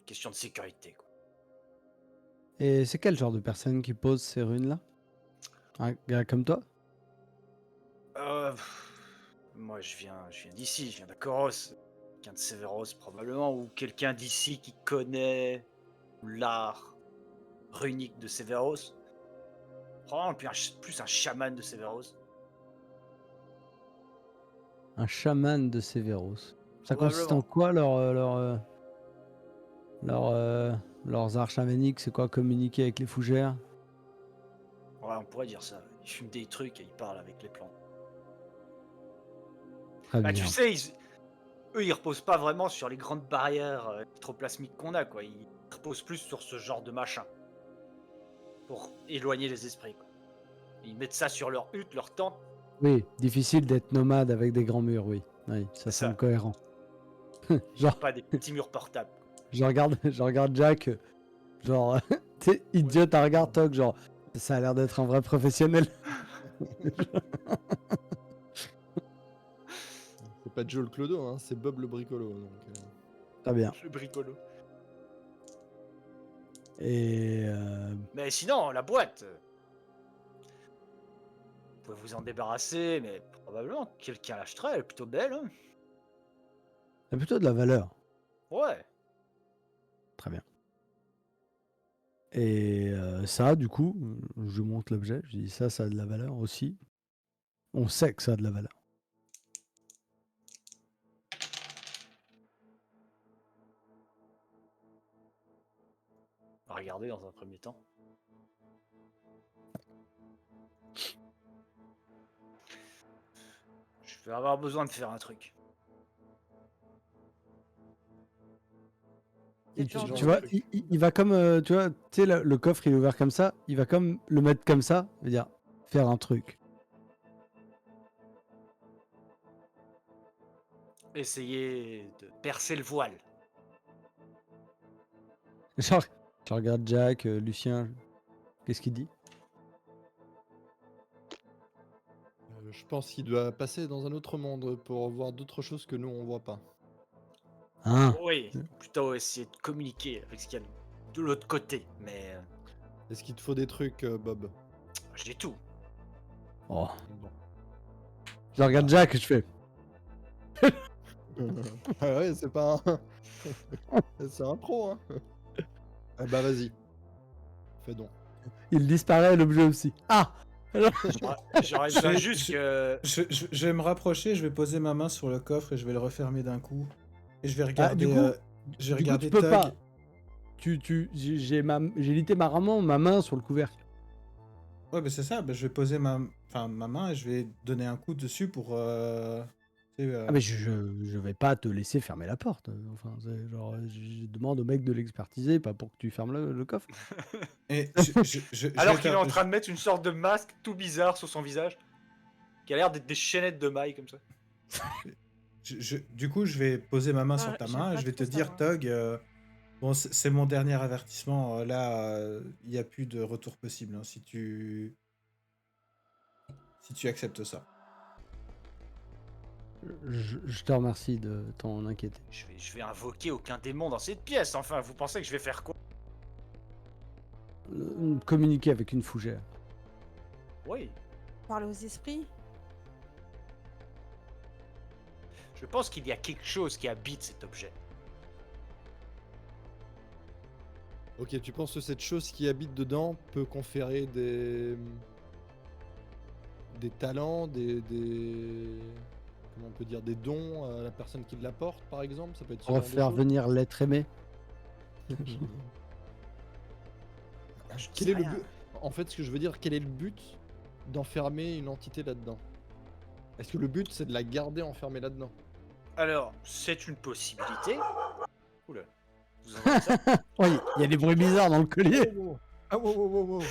question de sécurité, quoi.
Et c'est quel genre de personne qui pose ces runes-là? Un gars comme toi?
Moi, je viens d'ici, je viens d'Akoros. Quelqu'un de Sévéros, probablement, ou quelqu'un d'ici qui connaît l'art runique de Sévéros. Probablement plus un chaman de Sévéros.
Un chaman de Sévéros. Ça consiste en
Probablement.
quoi leurs arts chamaniques? C'est quoi communiquer avec les fougères?
Ouais, on pourrait dire ça. Ils fument des trucs et ils parlent avec les plantes.
Très
Bah,
bien.
tu sais, eux, ils reposent pas vraiment sur les grandes barrières hydroplasmiques qu'on a, quoi. Ils reposent plus sur ce genre de machin. Pour éloigner les esprits, quoi. Ils mettent ça sur leur hutte, leur tente.
Oui, difficile d'être nomade avec des grands murs, oui. Oui, ça
C'est
semble
ça.
cohérent.
Genre pas des petits murs portables.
Je regarde Jack, genre, tu sais, idiot, un regard toc, genre, ça a l'air d'être un vrai professionnel.
C'est pas Joe le Clodo, hein, c'est Bob le bricolo. Donc,
Très bien.
Le bricolo.
Et
Mais sinon, la boîte. Vous pouvez vous en débarrasser, mais probablement quelqu'un l'achèterait, elle est plutôt belle. Hein.
c'est plutôt de la valeur.
Ouais.
Très bien. Et ça, du coup, je montre l'objet, je dis ça a de la valeur aussi. On sait que ça a de la valeur.
On va regarder dans un premier temps. Je vais avoir besoin de faire un truc.
Et
Quel genre de
tu vois,
truc?
il va comme, tu vois, tu sais, le coffre il est ouvert comme ça, il va comme le mettre comme ça, veut dire faire un truc.
Essayer de percer le voile.
Genre, tu regardes Jack, Lucien, qu'est-ce qu'il dit?
je pense qu'il doit passer dans un autre monde pour voir d'autres choses que nous on voit pas.
Hein?
Oui, plutôt essayer de communiquer avec ce qu'il y a de l'autre côté. Mais
Est-ce qu'il te faut des trucs, Bob?
j'ai tout.
Oh.
Bon.
Je regarde Jack et je fais.
Ah ouais, c'est pas un... c'est un pro, hein. Ah bah vas-y. Fais donc.
Il disparaît l'objet aussi. Ah!
J'aurais
Je-
besoin juste
je-
que...
Je vais me rapprocher, je vais poser ma main sur le coffre et je vais le refermer d'un coup. Et je vais
Ah,
regarder.
du coup,
j'ai
Du coup,
regardé
tu peux
Tug.
pas. J'ai littéralement ma main sur le couvercle.
Ouais, bah c'est ça. Bah, je vais poser ma main et je vais donner un coup dessus pour. Tu sais,
Ah mais je vais pas te laisser fermer la porte. Enfin, c'est genre, je demande au mec de l'expertiser, pas pour que tu fermes le coffre.
Et je
Alors
vais
qu'il est en train
je-
de mettre une sorte de masque tout bizarre sur son visage, qui a l'air d'être des chaînettes de mailles comme ça.
du coup, je vais poser ma main sur
Ah,
ta
j'aime
main et
pas
je vais te
trop ça,
dire,
moi.
Tug, bon, c'est mon dernier avertissement. Là, il n'y a plus de retour possible hein, si tu acceptes ça.
Je te remercie de t'en inquiéter.
Je vais invoquer aucun démon dans cette pièce, enfin, vous pensez que je vais faire quoi?
Communiquer avec une fougère.
Oui,
Parler aux esprits.
je pense qu'il y a quelque chose qui habite cet objet.
Ok, tu penses que cette chose qui habite dedans peut conférer des talents, comment on peut dire, des dons à la personne qui l'apporte, par exemple? Ça peut être ce genre de
Refaire
choses.
venir l'être aimé.
Je
Quel
sais
est le
rien.
but? En fait, ce que je veux dire, quel est le but d'enfermer une entité là-dedans? Est-ce que le but, c'est de la garder enfermée là-dedans?
Alors, c'est une possibilité. Oula, vous entendez ça?
Oui, il y a des bruits bizarres dans le collier.
Oh, wow. Ah, wow, wow, wow, wow.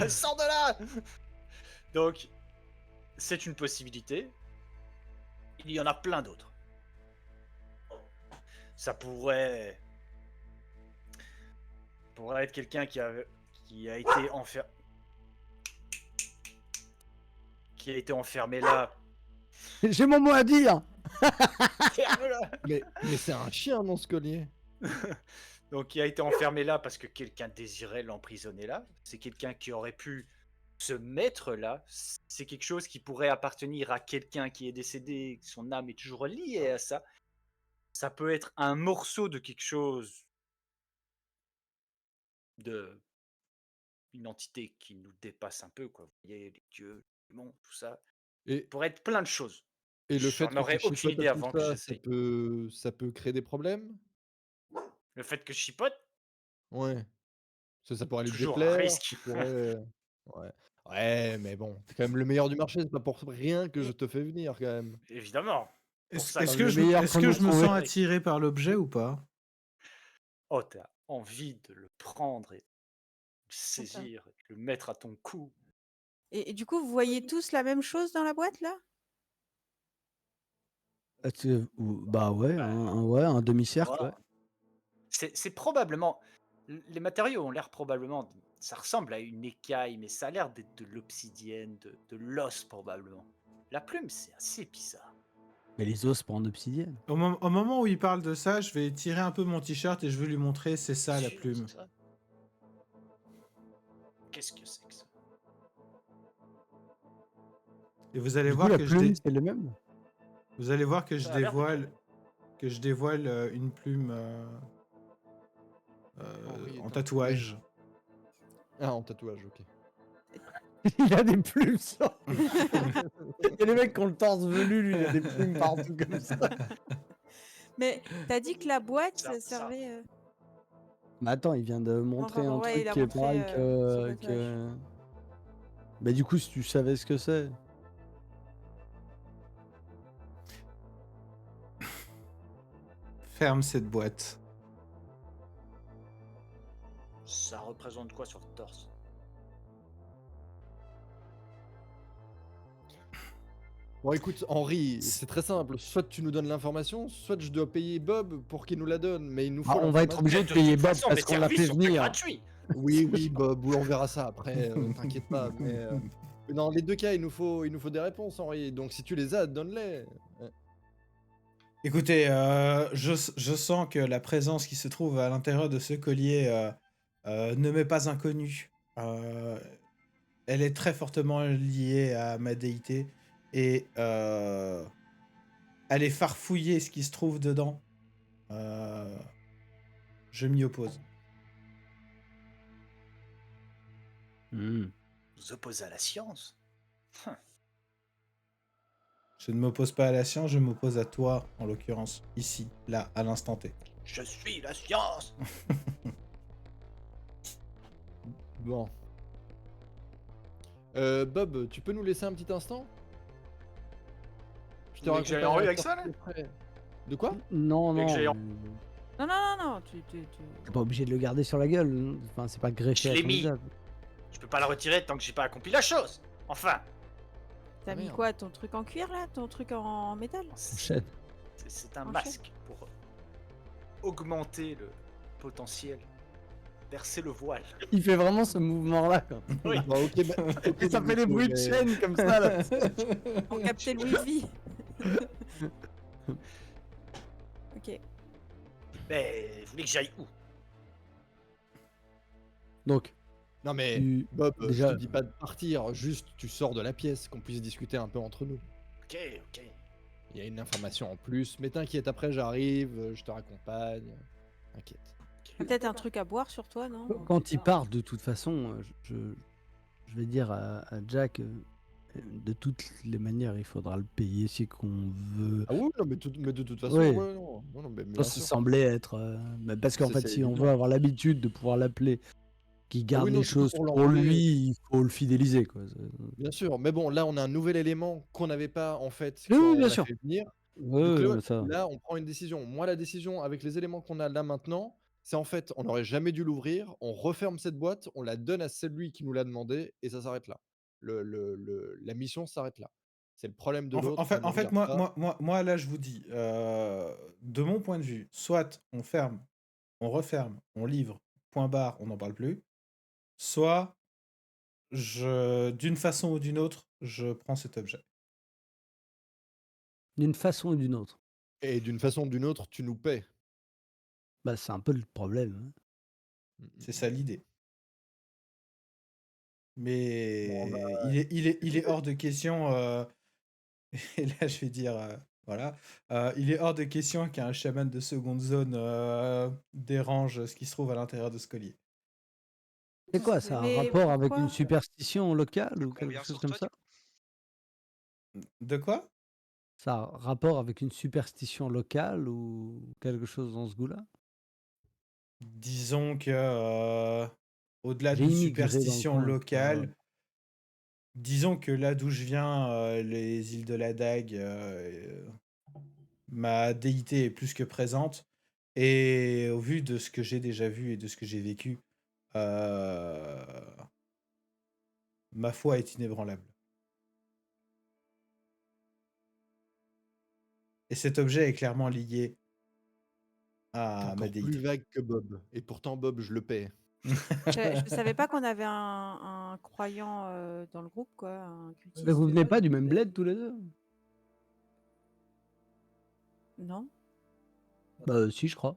Sors de là! Donc, c'est une possibilité. Il y en a plein d'autres. Ça pourrait être quelqu'un qui a été qui a été enfermé là.
J'ai mon mot à dire.
Ferme-la!
Mais c'est un chien dans ce collier.
Donc, qui a été enfermé là parce que quelqu'un désirait l'emprisonner là. C'est quelqu'un qui aurait pu se mettre là. C'est quelque chose qui pourrait appartenir à quelqu'un qui est décédé. Son âme est toujours liée à ça. Ça peut être un morceau de quelque chose, de une entité qui nous dépasse un peu, quoi. Vous voyez, les dieux, les démons, tout ça. Ça
Et,
pourrait être plein de choses.
et le fait
J'en
que tu
aurais aucune
chipotes à
idée
tout
avant que
ça,
j'essaye.
ça peut créer des problèmes?
Le fait que je chipote,
Ouais. Ça pourrait lui
toujours un
déplaire,
risque.
ça pourrait... Ouais. Ouais, mais bon, t'es quand même le meilleur du marché, c'est pas pour rien que je te fais venir, quand même.
Évidemment. Pour ça,
Est-ce
c'est
que
le meilleur
est-ce
qu'on
que
ait
je me
trouvé.
sens attiré par l'objet ou pas?
Oh, t'as envie de le prendre et le saisir, et le mettre à ton cou.
Et du coup, vous voyez tous la même chose dans la boîte, là?
Bah ouais, un demi-cercle,
Voilà.
ouais.
C'est probablement. Les matériaux ont l'air probablement. Ça ressemble à une écaille, mais ça a l'air d'être de l'obsidienne, de l'os probablement. La plume, c'est assez bizarre.
Mais les os, pas en obsidienne.
Au moment où il parle de ça, je vais tirer un peu mon t-shirt et je vais lui montrer, c'est ça la
Sûr,
plume.
c'est ça. Qu'est-ce que c'est que ça?
Et vous allez
Du coup,
voir
la
que
plume, c'est le même.
vous allez voir que je
Ça a l'air
dévoile une plume
Henri est
en
un
tatouage.
Ah, en tatouage, ok.
Il a des plumes sur. Il y a des mecs qui ont le torse velu, lui, il a des plumes partout comme ça.
Mais t'as dit que la boîte,
Ça-
ça
ça-
servait...
Mais attends, il vient de montrer
pardon,
un
ouais,
truc
il a
qui est
montré,
pareil
son
que.
tatouage.
Bah du coup, si tu savais ce que c'est.
Ferme cette boîte.
Ça représente quoi sur le torse?
Bon, écoute, Henri, c'est très simple. Soit tu nous donnes l'information, soit je dois payer Bob pour qu'il nous la donne. Mais il nous faut
Ah, on va être
l'information.
obligé de payer Bob parce qu'on l'a fait venir.
Gratuit.
Oui, oui, Bob, oui, on verra ça après, t'inquiète pas. Mais dans les deux cas, il nous faut des réponses, Henri. Donc si tu les as, donne-les.
Écoutez, je sens que la présence qui se trouve à l'intérieur de ce collier ne m'est pas inconnue. Elle est très fortement liée à ma déité et aller farfouiller ce qui se trouve dedans, je m'y oppose.
Vous opposez à la science?
Je ne m'oppose pas à la science, je m'oppose à toi, en l'occurrence, ici, là, à l'instant T.
Je suis la science.
Bon. Bob, tu peux nous laisser un petit instant? Je
Vous voulez que j'aille en rue avec ça, là?
après. De quoi?
Non,
Et que
non.
j'aille en-
Non,
T'es pas obligé de le garder sur la gueule. Enfin, c'est pas greffé
Je
à
l'ai
ton
mis.
visage.
Je peux pas la retirer tant que j'ai pas accompli la chose. Enfin,
T'as mis
Merde.
quoi? Ton truc en cuir là? Ton truc en métal?
Enchaîne.
c'est un
En
masque pour augmenter le potentiel, verser le voile.
Il fait vraiment ce mouvement-là. Quand...
Oui.
Bah, ok, bah, ok,
Et ça fait des
Nico,
bruits de
mais-
chaîne comme ça là.
Pour capter le wifi. Ok.
Mais vous voulez que j'aille où?
Donc,
Non mais
tu...
Bob,
déjà-
je te dis pas de partir, juste tu sors de la pièce, qu'on puisse discuter un peu entre nous.
Ok.
Il y a une information en plus, mais t'inquiète, après j'arrive, je te raccompagne. T'inquiète.
Peut-être un truc à boire sur toi, non?
quand il part, de toute façon, je vais dire à Jack, de toutes les manières, il faudra le payer si qu'on veut.
Ah oui, non, mais, mais de toute façon,
Oui.
ouais, non, mais bien
Ça
sûr.
semblait être. Parce qu'en fait,
C'est
si on
évident.
veut avoir l'habitude de pouvoir l'appeler, qu'il garde
oui, non,
les
c'est pas
choses
pour
pour
l'enlever.
lui, il faut le fidéliser. Quoi.
Bien sûr, mais bon, là on a un nouvel élément qu'on n'avait pas en fait
Oui,
quand
oui, bien
on l'a
sûr.
fait venir.
Ouais,
Donc
ouais,
là,
mais ça.
là, on prend une décision. Moi, la décision avec les éléments qu'on a là maintenant, c'est en fait, on n'aurait jamais dû l'ouvrir. On referme cette boîte, on la donne à celui qui nous l'a demandé et ça s'arrête là. La mission s'arrête là. C'est le problème de l'autre. ça ne
En fait,
regarde pas.
moi, là, je vous dis, de mon point de vue, soit on ferme, on referme, on livre, point barre, on n'en parle plus, soit d'une façon ou d'une autre, je prends cet objet.
D'une façon ou d'une autre.
Et d'une façon ou d'une autre, tu nous paies.
Bah, c'est un peu le problème. Hein.
C'est ça l'idée. Mais
Bon, bah,
il est hors de question, et là je vais dire, voilà, il est hors de question qu'un chaman de seconde zone dérange ce qui se trouve à l'intérieur de ce collier.
C'est quoi, ça a un
Mais
rapport avec
pourquoi
une superstition locale ou quelque
Combien
chose
sur
comme
toi,
ça?
De quoi?
Ça a un rapport avec une superstition locale ou quelque chose dans ce goût-là?
Disons que, au-delà
J'ai
d'une
immigré dans le
superstition
coin.
locale, disons que là d'où je viens, les îles de la Dague, ma déité est plus que présente. Et au vu de ce que j'ai déjà vu et de ce que j'ai vécu, ma foi est inébranlable. Et cet objet est clairement lié
t'es
à ma
encore plus
déité.
vague que Bob. Et pourtant, Bob, je le paie.
Je savais pas qu'on avait un croyant dans le groupe, quoi. Un cultiste.
Mais vous venez pas du même bled tous les deux?
Non?
Bah si, je crois.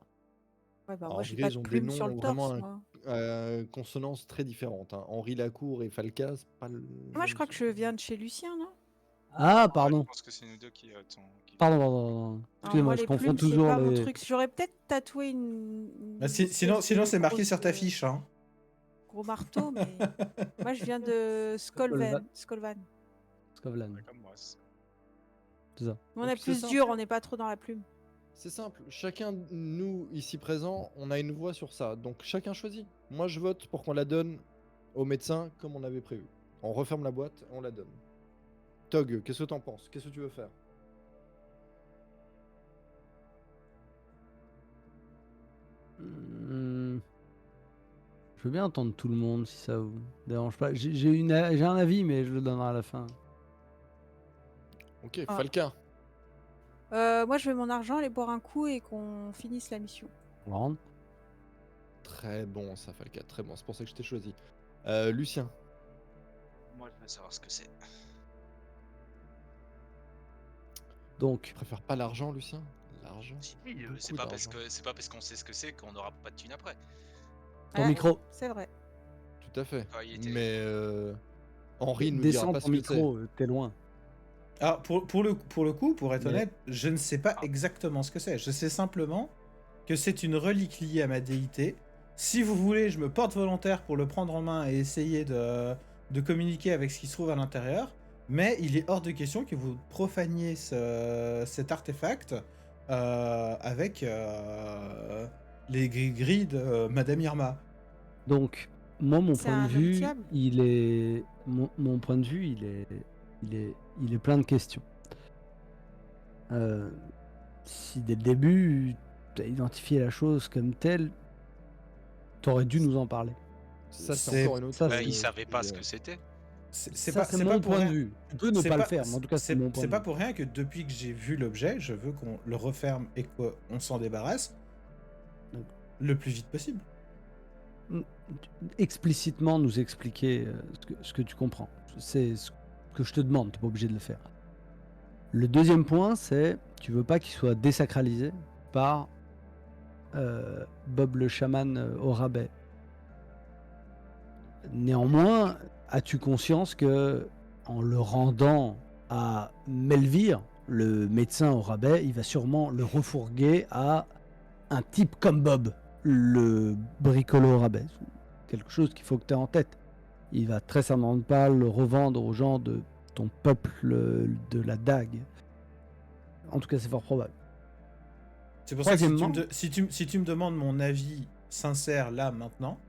Ouais, bah
En
moi, j'ai
vrai,
pas
ils
de
ont des
plume sur
noms
le torse,
vraiment
moi.
consonances très différentes. Hein. Henri Lacour et Falca, c'est pas le.
Moi, je crois que je viens de chez Lucien, non?
Ah,
Je
pardon.
pense que c'est nous deux qui.
Pardon.
Non,
Excusez-moi,
moi,
je
les
confonds
plumes, c'est
toujours
pas mon
les...
truc. J'aurais peut-être tatoué une
Bah,
espèce
sinon
de
c'est marqué sur ta
grosse,
fiche. Hein.
Gros marteau, mais moi, je viens de Skolvan.
Scovlan.
Comme moi.
C'est ça.
On est
Donc, c'est
plus
simple.
dur, on n'est pas trop dans la plume.
C'est simple. Chacun de nous ici présents, on a une voix sur ça. Donc chacun choisit. Moi, je vote pour qu'on la donne au médecin comme on avait prévu. On referme la boîte, on la donne. Tog, qu'est-ce que t'en penses? Qu'est-ce que tu veux faire?
Je veux bien entendre tout le monde si ça vous dérange pas. J'ai un avis, mais je le donnerai à la fin.
Ok,
Ah.
Falca.
Moi, je veux mon argent, aller boire un coup et qu'on finisse la mission.
On rentre.
Très bon ça, Falca, très bon. C'est pour ça que je t'ai choisi. Lucien.
Moi, je veux savoir ce que c'est.
Donc,
Tu préfères pas l'argent, Lucien? L'argent?
Si,
Beaucoup
c'est pas parce
d'argent.
que c'est pas parce qu'on sait ce que c'est qu'on n'aura pas de thune après.
ton
Ouais,
micro.
C'est vrai.
Tout à fait.
Ah, il était-
Mais Henri nous dira
Descends
pas
ton
ce que c'est.
micro, t'es loin.
Alors, pour le coup, pour être
Mais-
honnête, je ne sais pas exactement ce que c'est. Je sais simplement que c'est une relique liée à ma déité. Si vous voulez, je me porte volontaire pour le prendre en main et essayer de communiquer avec ce qui se trouve à l'intérieur. Mais il est hors de question que vous profaniez cet artefact avec les gris-gris de Madame Irma.
Donc, moi, mon
C'est
point de
un homme
vue,
fiable.
il est. Mon point de vue, il est plein de questions. Si dès le début, tu as identifié la chose comme telle, tu aurais dû nous en parler.
Ça,
C'est-
c'est encore une autre.
ça,
Il savait pas ce que
sujet.
c'était.
C'est
Ça,
pas,
c'est
c'est
mon
pas pour
point de
rien.
vue. Tu peux ne
C'est
pas le
pas-
faire, mais en tout cas, c'est mon point
c'est
de
pas
vue.
pour rien que depuis que j'ai vu l'objet, je veux qu'on le referme et qu'on s'en débarrasse
Donc.
le plus vite possible.
Explicitement nous expliquer ce que tu comprends. C'est ce que je te demande, tu n'es pas obligé de le faire. Le deuxième point, c'est tu veux pas qu'il soit désacralisé par Bob le chaman au rabais. Néanmoins, as-tu conscience que en le rendant à Melvire, le médecin au rabais, il va sûrement le refourguer à un type comme Bob, le bricolo au rabais. Quelque chose qu'il faut que tu aies en tête. Il va très certainement pas le revendre aux gens de ton peuple de la dague. En tout cas, c'est fort probable.
C'est pour ça que
Troisièmement,
si tu me demandes mon avis sincère là, maintenant,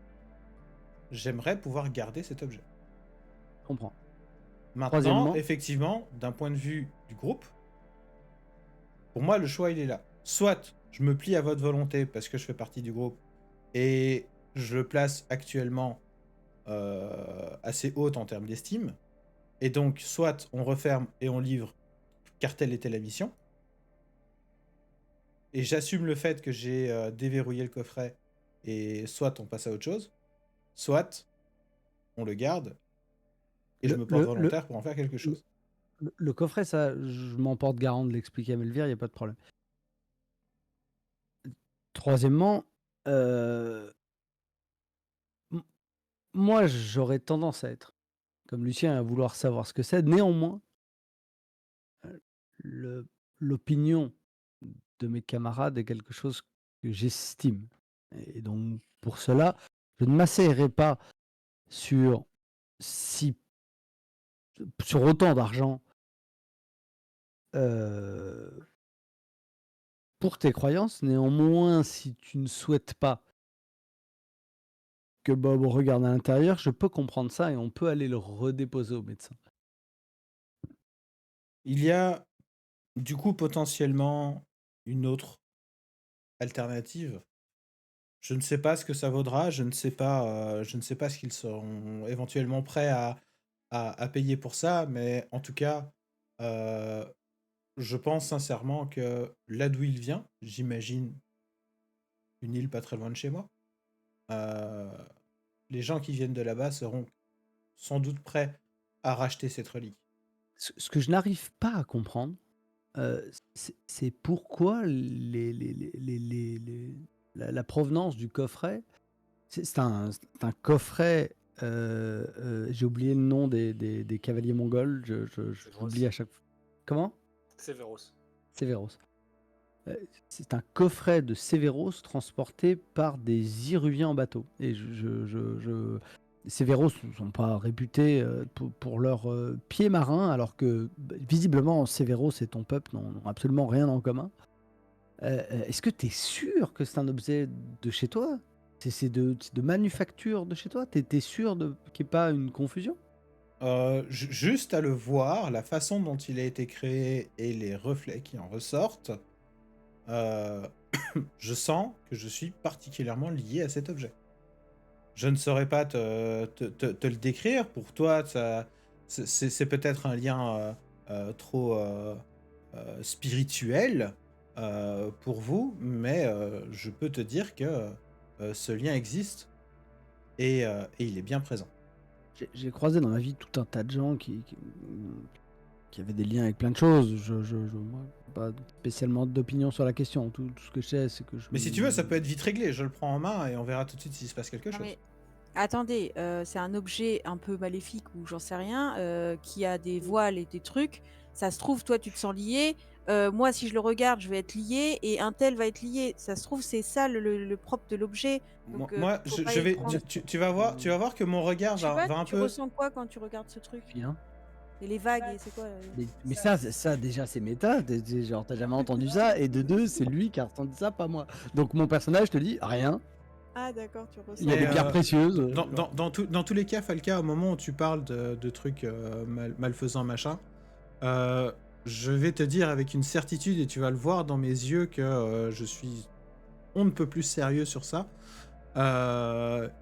j'aimerais pouvoir garder cet objet.
je comprends.
Maintenant,
Troisièmement,
effectivement, d'un point de vue du groupe, pour moi, le choix, il est là. Soit je me plie à votre volonté parce que je fais partie du groupe et je le place actuellement assez haute en termes d'estime. Et donc, soit on referme et on livre, car telle était la mission. Et j'assume le fait que j'ai déverrouillé le coffret et soit on passe à autre chose, soit on le garde et je me porte volontaire pour en faire quelque chose.
le coffret, ça, je m'en porte garant de l'expliquer à Melvire, il n'y a pas de problème. Troisièmement, moi, j'aurais tendance à être, comme Lucien, à vouloir savoir ce que c'est. Néanmoins, l'opinion de mes camarades est quelque chose que j'estime. Et donc, pour cela, je ne m'asseillerai pas sur autant d'argent pour tes croyances. Néanmoins, si tu ne souhaites pas que Bob regarde à l'intérieur, je peux comprendre ça et on peut aller le redéposer au médecin.
Il y a du coup potentiellement une autre alternative. Je ne sais pas ce que ça vaudra, je ne sais pas ce qu'ils seront éventuellement prêts à payer pour ça, mais en tout cas, je pense sincèrement que là d'où il vient, j'imagine une île pas très loin de chez moi, les gens qui viennent de là-bas seront sans doute prêts à racheter cette relique.
Ce que je n'arrive pas à comprendre, c'est pourquoi la provenance du coffret. C'est un coffret. J'ai oublié le nom des cavaliers mongols. J'oublie à chaque fois. Comment?
Severos.
Severos. C'est un coffret de Severos transporté par des Iruviens en bateau. Et Severos ne sont pas réputés pour leur pied marin, alors que visiblement Severos et ton peuple n'ont absolument rien en commun. Est-ce que tu es sûr que c'est un objet de chez toi? C'est de manufacture de chez toi? T'es sûr qu'il n'y ait pas une confusion?
Juste à le voir, la façon dont il a été créé et les reflets qui en ressortent, je sens que je suis particulièrement lié à cet objet. Je ne saurais pas te le décrire. Pour toi, c'est peut-être un lien trop spirituel pour vous, mais je peux te dire que ce lien existe et il est bien présent.
J'ai croisé dans ma vie tout un tas de gens qui avaient des liens avec plein de choses. Moi, pas spécialement d'opinion sur la question. Tout ce que je sais, c'est que
Mais si tu veux, ça peut être vite réglé. Je le prends en main et on verra tout de suite s'il se passe quelque
Non,
chose.
mais attendez, c'est un objet un peu maléfique ou j'en sais rien, qui a des voiles et des trucs. Ça se trouve, toi, tu te sens lié. Moi, si je le regarde, je vais être lié et un tel va être lié. Ça se trouve, c'est ça le propre de l'objet. Donc,
Moi,
faut pas
je vais.
être
Tu vas voir que mon regard
Je sais
va
pas,
un
tu
peu.
ressens quoi quand tu regardes ce truc?
Bien.
Et les vagues, et c'est quoi
Mais ça déjà c'est méta, genre t'as jamais entendu ça, et de deux c'est lui qui a entendu ça, pas moi. Donc mon personnage te dit rien,
Ah d'accord, tu
il y a
ressens.
des pierres précieuses.
Dans tous les cas, Falca, au moment où tu parles de trucs malfaisants, machin, je vais te dire avec une certitude, et tu vas le voir dans mes yeux, que je suis on ne peut plus sérieux sur ça.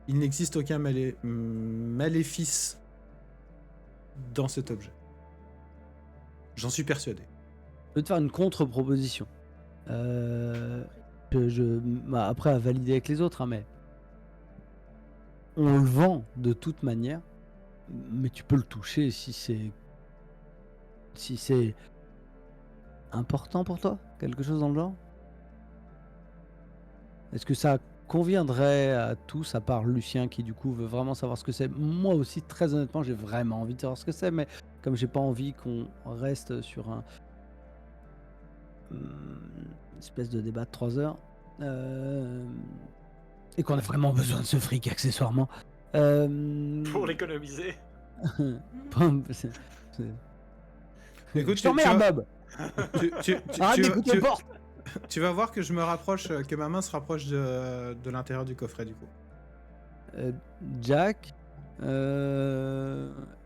Il n'existe aucun maléfice dans cet objet. J'en suis persuadé.
Je peux te faire une contre-proposition. Bah, après à valider avec les autres, hein, mais on le vend de toute manière, mais tu peux le toucher si c'est important pour toi, quelque chose dans le genre. Est-ce que ça conviendrait à tous, à part Lucien qui du coup veut vraiment savoir ce que c'est? Moi aussi, très honnêtement, j'ai vraiment envie de savoir ce que c'est, mais comme j'ai pas envie qu'on reste sur une espèce de débat de 3 heures, et qu'on a vraiment besoin de ce fric accessoirement.
Pour l'économiser.
Écoute,
Je t'emmerde, Bob. Arrête d'écouter le porte.
Tu vas voir que je me rapproche, que ma main se rapproche de l'intérieur du coffret du coup.
Jack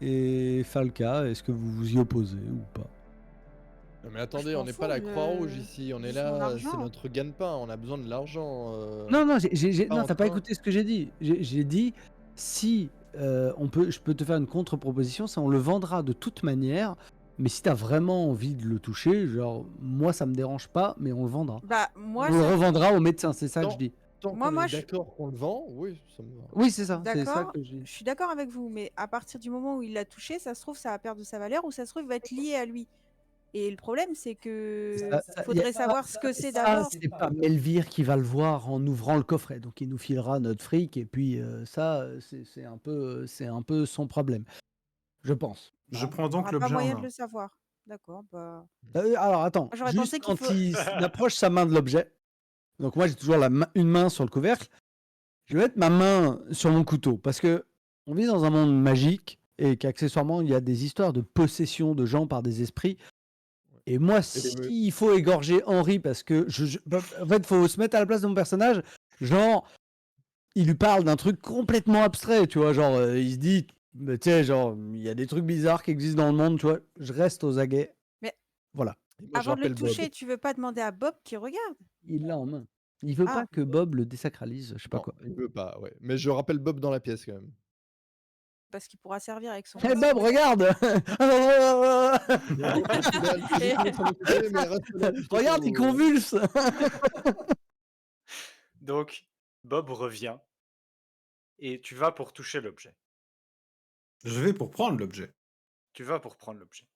et Falca, est-ce que vous vous y opposez ou pas?
Non, mais attendez,
m'en
on n'est
fous,
pas la Croix-Rouge ici, on est
juste mon
là,
argent.
c'est notre gagne-pain, on a besoin de l'argent.
Non, non,
pas
non,
en
t'as pas
train.
écouté ce que j'ai dit. J'ai dit si je peux te faire une contre-proposition, c'est on le vendra de toute manière, mais si t'as vraiment envie de le toucher, genre moi ça me dérange pas, mais on le vendra.
Bah moi,
On le
ça...
revendra au médecin, c'est ça que je dis.
Tant
Moi,
qu'on
moi,
est
je-
d'accord qu'on le vend, oui, ça me va.
Oui, c'est ça que
D'accord,
je dis.
je suis d'accord avec vous, mais à partir du moment où il l'a touché, ça se trouve, ça va perdre de sa valeur, ou ça se trouve, il va être lié à lui. Et le problème, c'est que faudrait savoir ce que c'est
Ça,
d'abord.
c'est pas Melvire qui va le voir en ouvrant le coffret, donc il nous filera notre fric et puis c'est un peu son problème, je pense.
Je
Hein.
prends
On
donc
n'aura pas
l'objet en
moyen de
main.
le savoir. D'accord, bah...
Alors attends,
J'aurais
juste
pensé qu'il
quand
faut...
il approche sa main de l'objet, donc moi j'ai toujours une main sur le couvercle, je vais mettre ma main sur mon couteau parce que on vit dans un monde magique et qu'accessoirement il y a des histoires de possession de gens par des esprits. Et moi, s'il faut égorger Henri parce que en fait, faut se mettre à la place de mon personnage, genre, il lui parle d'un truc complètement abstrait, tu vois, genre, il se dit, bah, tu sais, genre, il y a des trucs bizarres qui existent dans le monde, tu vois, je reste aux aguets.
Mais
voilà.
Et moi, je
avant de le
rappelle Bob.
toucher, tu veux pas demander à Bob qui regarde?
Il l'a en main. Il veut
Ah.
pas que Bob le désacralise, je sais pas
Non,
quoi.
il veut pas, ouais. Mais je rappelle Bob dans la pièce quand même.
Parce qu'il pourra servir avec son...
Hé Bob, regarde Regarde, il convulse
Donc, Bob revient et tu vas pour toucher l'objet.
Je vais pour prendre l'objet.
Tu vas pour prendre l'objet.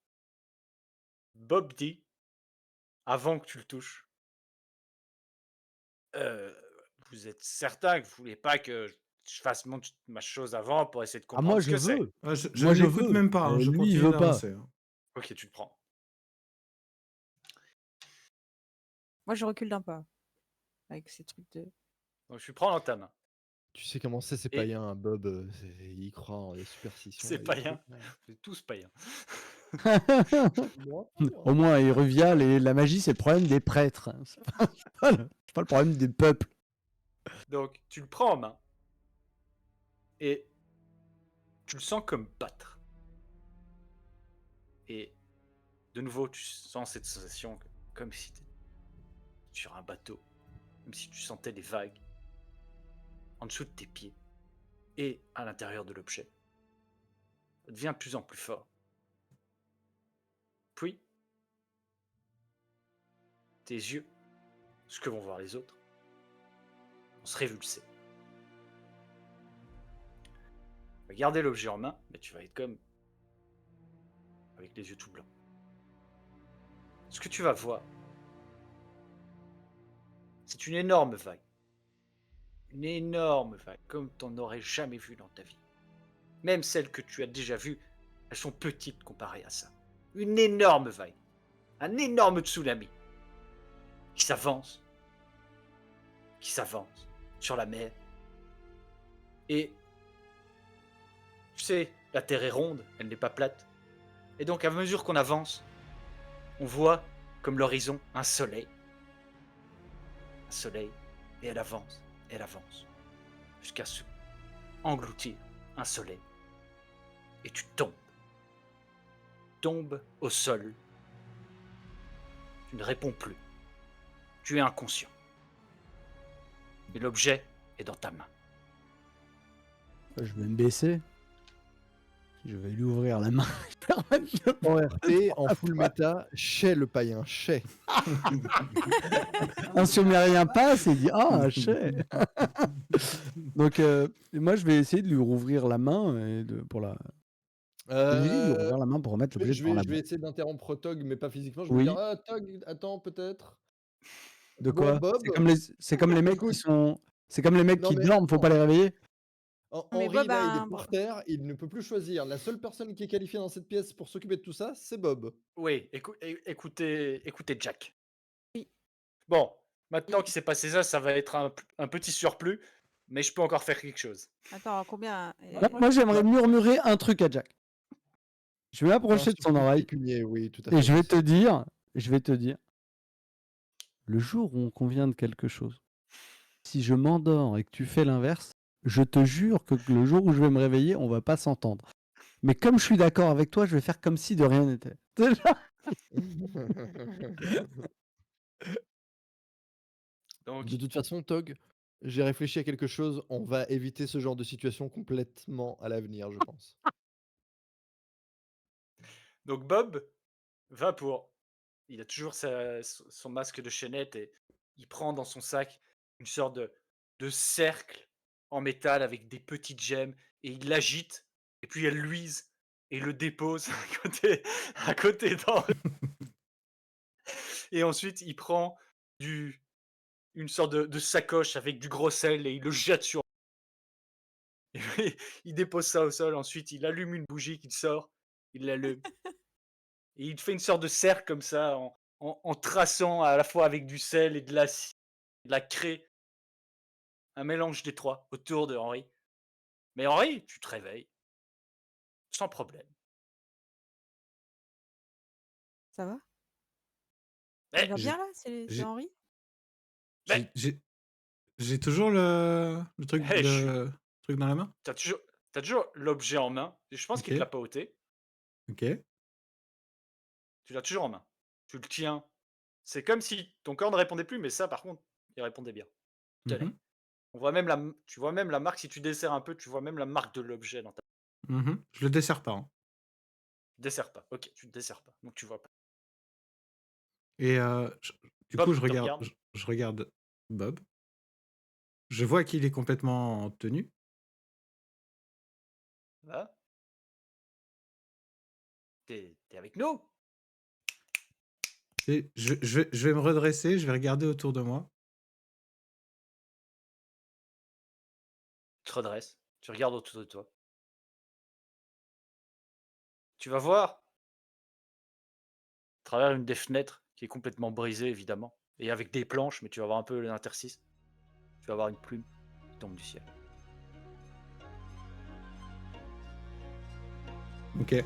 Bob dit, avant que tu le touches, vous êtes certain que vous voulez pas que je fasse ma chose avant pour essayer de
Ah,
comprendre
moi,
ce
je
que c'est?
veux.
Je
Moi,
ne
je
l'écoute
veux.
même pas, hein, je
Lui, il
continue
veut pas.
d'avancer. Hein.
Ok, tu le prends.
Moi, je recule d'un pas. Avec ces trucs de...
Donc, tu prends dans ta main.
Tu sais comment c'est
Et-
païen, hein, Bob, il croit en les superstitions.
C'est
et les
païen.
trucs, là.
C'est tous païens.
Moi,
Au moins, il revient, la magie, c'est le problème des prêtres. C'est pas le problème des peuples.
Donc, tu le prends en main. Et tu le sens comme battre. Et de nouveau, tu sens cette sensation comme si tu étais sur un bateau. Comme si tu sentais les vagues en dessous de tes pieds et à l'intérieur de l'objet. Ça devient de plus en plus fort. Puis, tes yeux, ce que vont voir les autres, vont se révulser. Tu vas garder l'objet en main, mais tu vas être comme avec les yeux tout blancs. Ce que tu vas voir, c'est une énorme vague. Une énorme vague, comme tu n'en aurais jamais vu dans ta vie. Même celles que tu as déjà vues, elles sont petites comparées à ça. Une énorme vague. Un énorme tsunami. Qui s'avance sur la mer. Et tu sais, la terre est ronde, elle n'est pas plate. Et donc, à mesure qu'on avance, on voit, comme l'horizon, un soleil. Un soleil, et elle avance, jusqu'à se engloutir un soleil. Et tu tombes au sol. Tu ne réponds plus. Tu es inconscient. Et l'objet est dans ta main.
Je vais me baisser. Je vais lui ouvrir la main.
En RP, en full méta, chez le païen, chez.
Un sumérien passe et il dit ah chais. Donc moi je vais essayer de lui rouvrir la main et pour la. Je lui dis de lui rouvrir la main pour remettre l'objet
Je
dans la
vais
boîte.
essayer d'interrompre Tog, mais pas physiquement. Je vais
Oui.
lui dire ah Tog, attends peut-être.
De
Bon,
quoi?
Bob,
C'est comme les mecs
écoute.
qui sont. C'est comme les mecs
Non,
qui
mais
dorment, faut
attends.
pas les réveiller.
Mais
Henri,
Bob
là,
a
il
un
est par terre, il ne peut plus choisir. La seule personne qui est qualifiée dans cette pièce pour s'occuper de tout ça, c'est Bob.
Oui, écoutez Jack.
Oui.
Bon, maintenant
Oui.
qu'il s'est passé ça, ça va être un petit surplus, mais je peux encore faire quelque chose.
Attends, combien
Moi j'aimerais murmurer un truc à Jack. Je vais
Un
m'approcher de son
surplus
oreille
pécunier, oui, tout à
et
fait.
je vais te dire, le jour où on convient de quelque chose, si je m'endors et que tu fais l'inverse, je te jure que le jour où je vais me réveiller, on va pas s'entendre. Mais comme je suis d'accord avec toi, je vais faire comme si de rien n'était.
Donc,
De toute façon, Tog, j'ai réfléchi à quelque chose. On va éviter ce genre de situation complètement à l'avenir, je pense.
donc Bob va pour... Il a toujours son masque de chaînette et il prend dans son sac une sorte de cercle en métal avec des petites gemmes et il l'agite et puis elle luise et le dépose à côté d'Henri. Et ensuite il prend une sorte de sacoche avec du gros sel et il le jette sur. Et puis, il dépose ça au sol, ensuite il allume une bougie qu'il sort, il l'allume. Et il fait une sorte de cercle comme ça en traçant à la fois avec du sel et de la craie. Un mélange des trois autour de Henri. Mais Henri, tu te réveilles. Sans problème.
Ça va?
Eh,
Il va
j'ai-
bien là? C'est
j'ai-
Henri?
Mais-
J'ai toujours le truc,
Eh,
le truc dans la main.
t'as toujours l'objet en main. Je pense qu'il
Ok.
te l'a pas ôté.
Ok.
Tu l'as toujours en main. Tu le tiens. C'est comme si ton corps ne répondait plus, mais ça, par contre, il répondait bien. Tenez.
Mhm.
On voit tu vois même la marque, si tu desserres un peu, tu vois même la marque de l'objet dans ta...
Mhm. Je le desserre pas, hein.
Desserre pas. Ok, tu ne desserres pas. Donc tu vois pas.
Et du
Bob,
coup,
tu regardes.
je regarde Bob. Je vois qu'il est complètement en tenue.
Là. T'es avec nous?
Et je vais me redresser, je vais regarder autour de moi.
Tu te redresses. Tu regardes autour de toi. Tu vas voir à travers une des fenêtres qui est complètement brisée, évidemment, et avec des planches, mais tu vas voir un peu l'interstice. Tu vas voir une plume qui tombe du ciel.
Ok.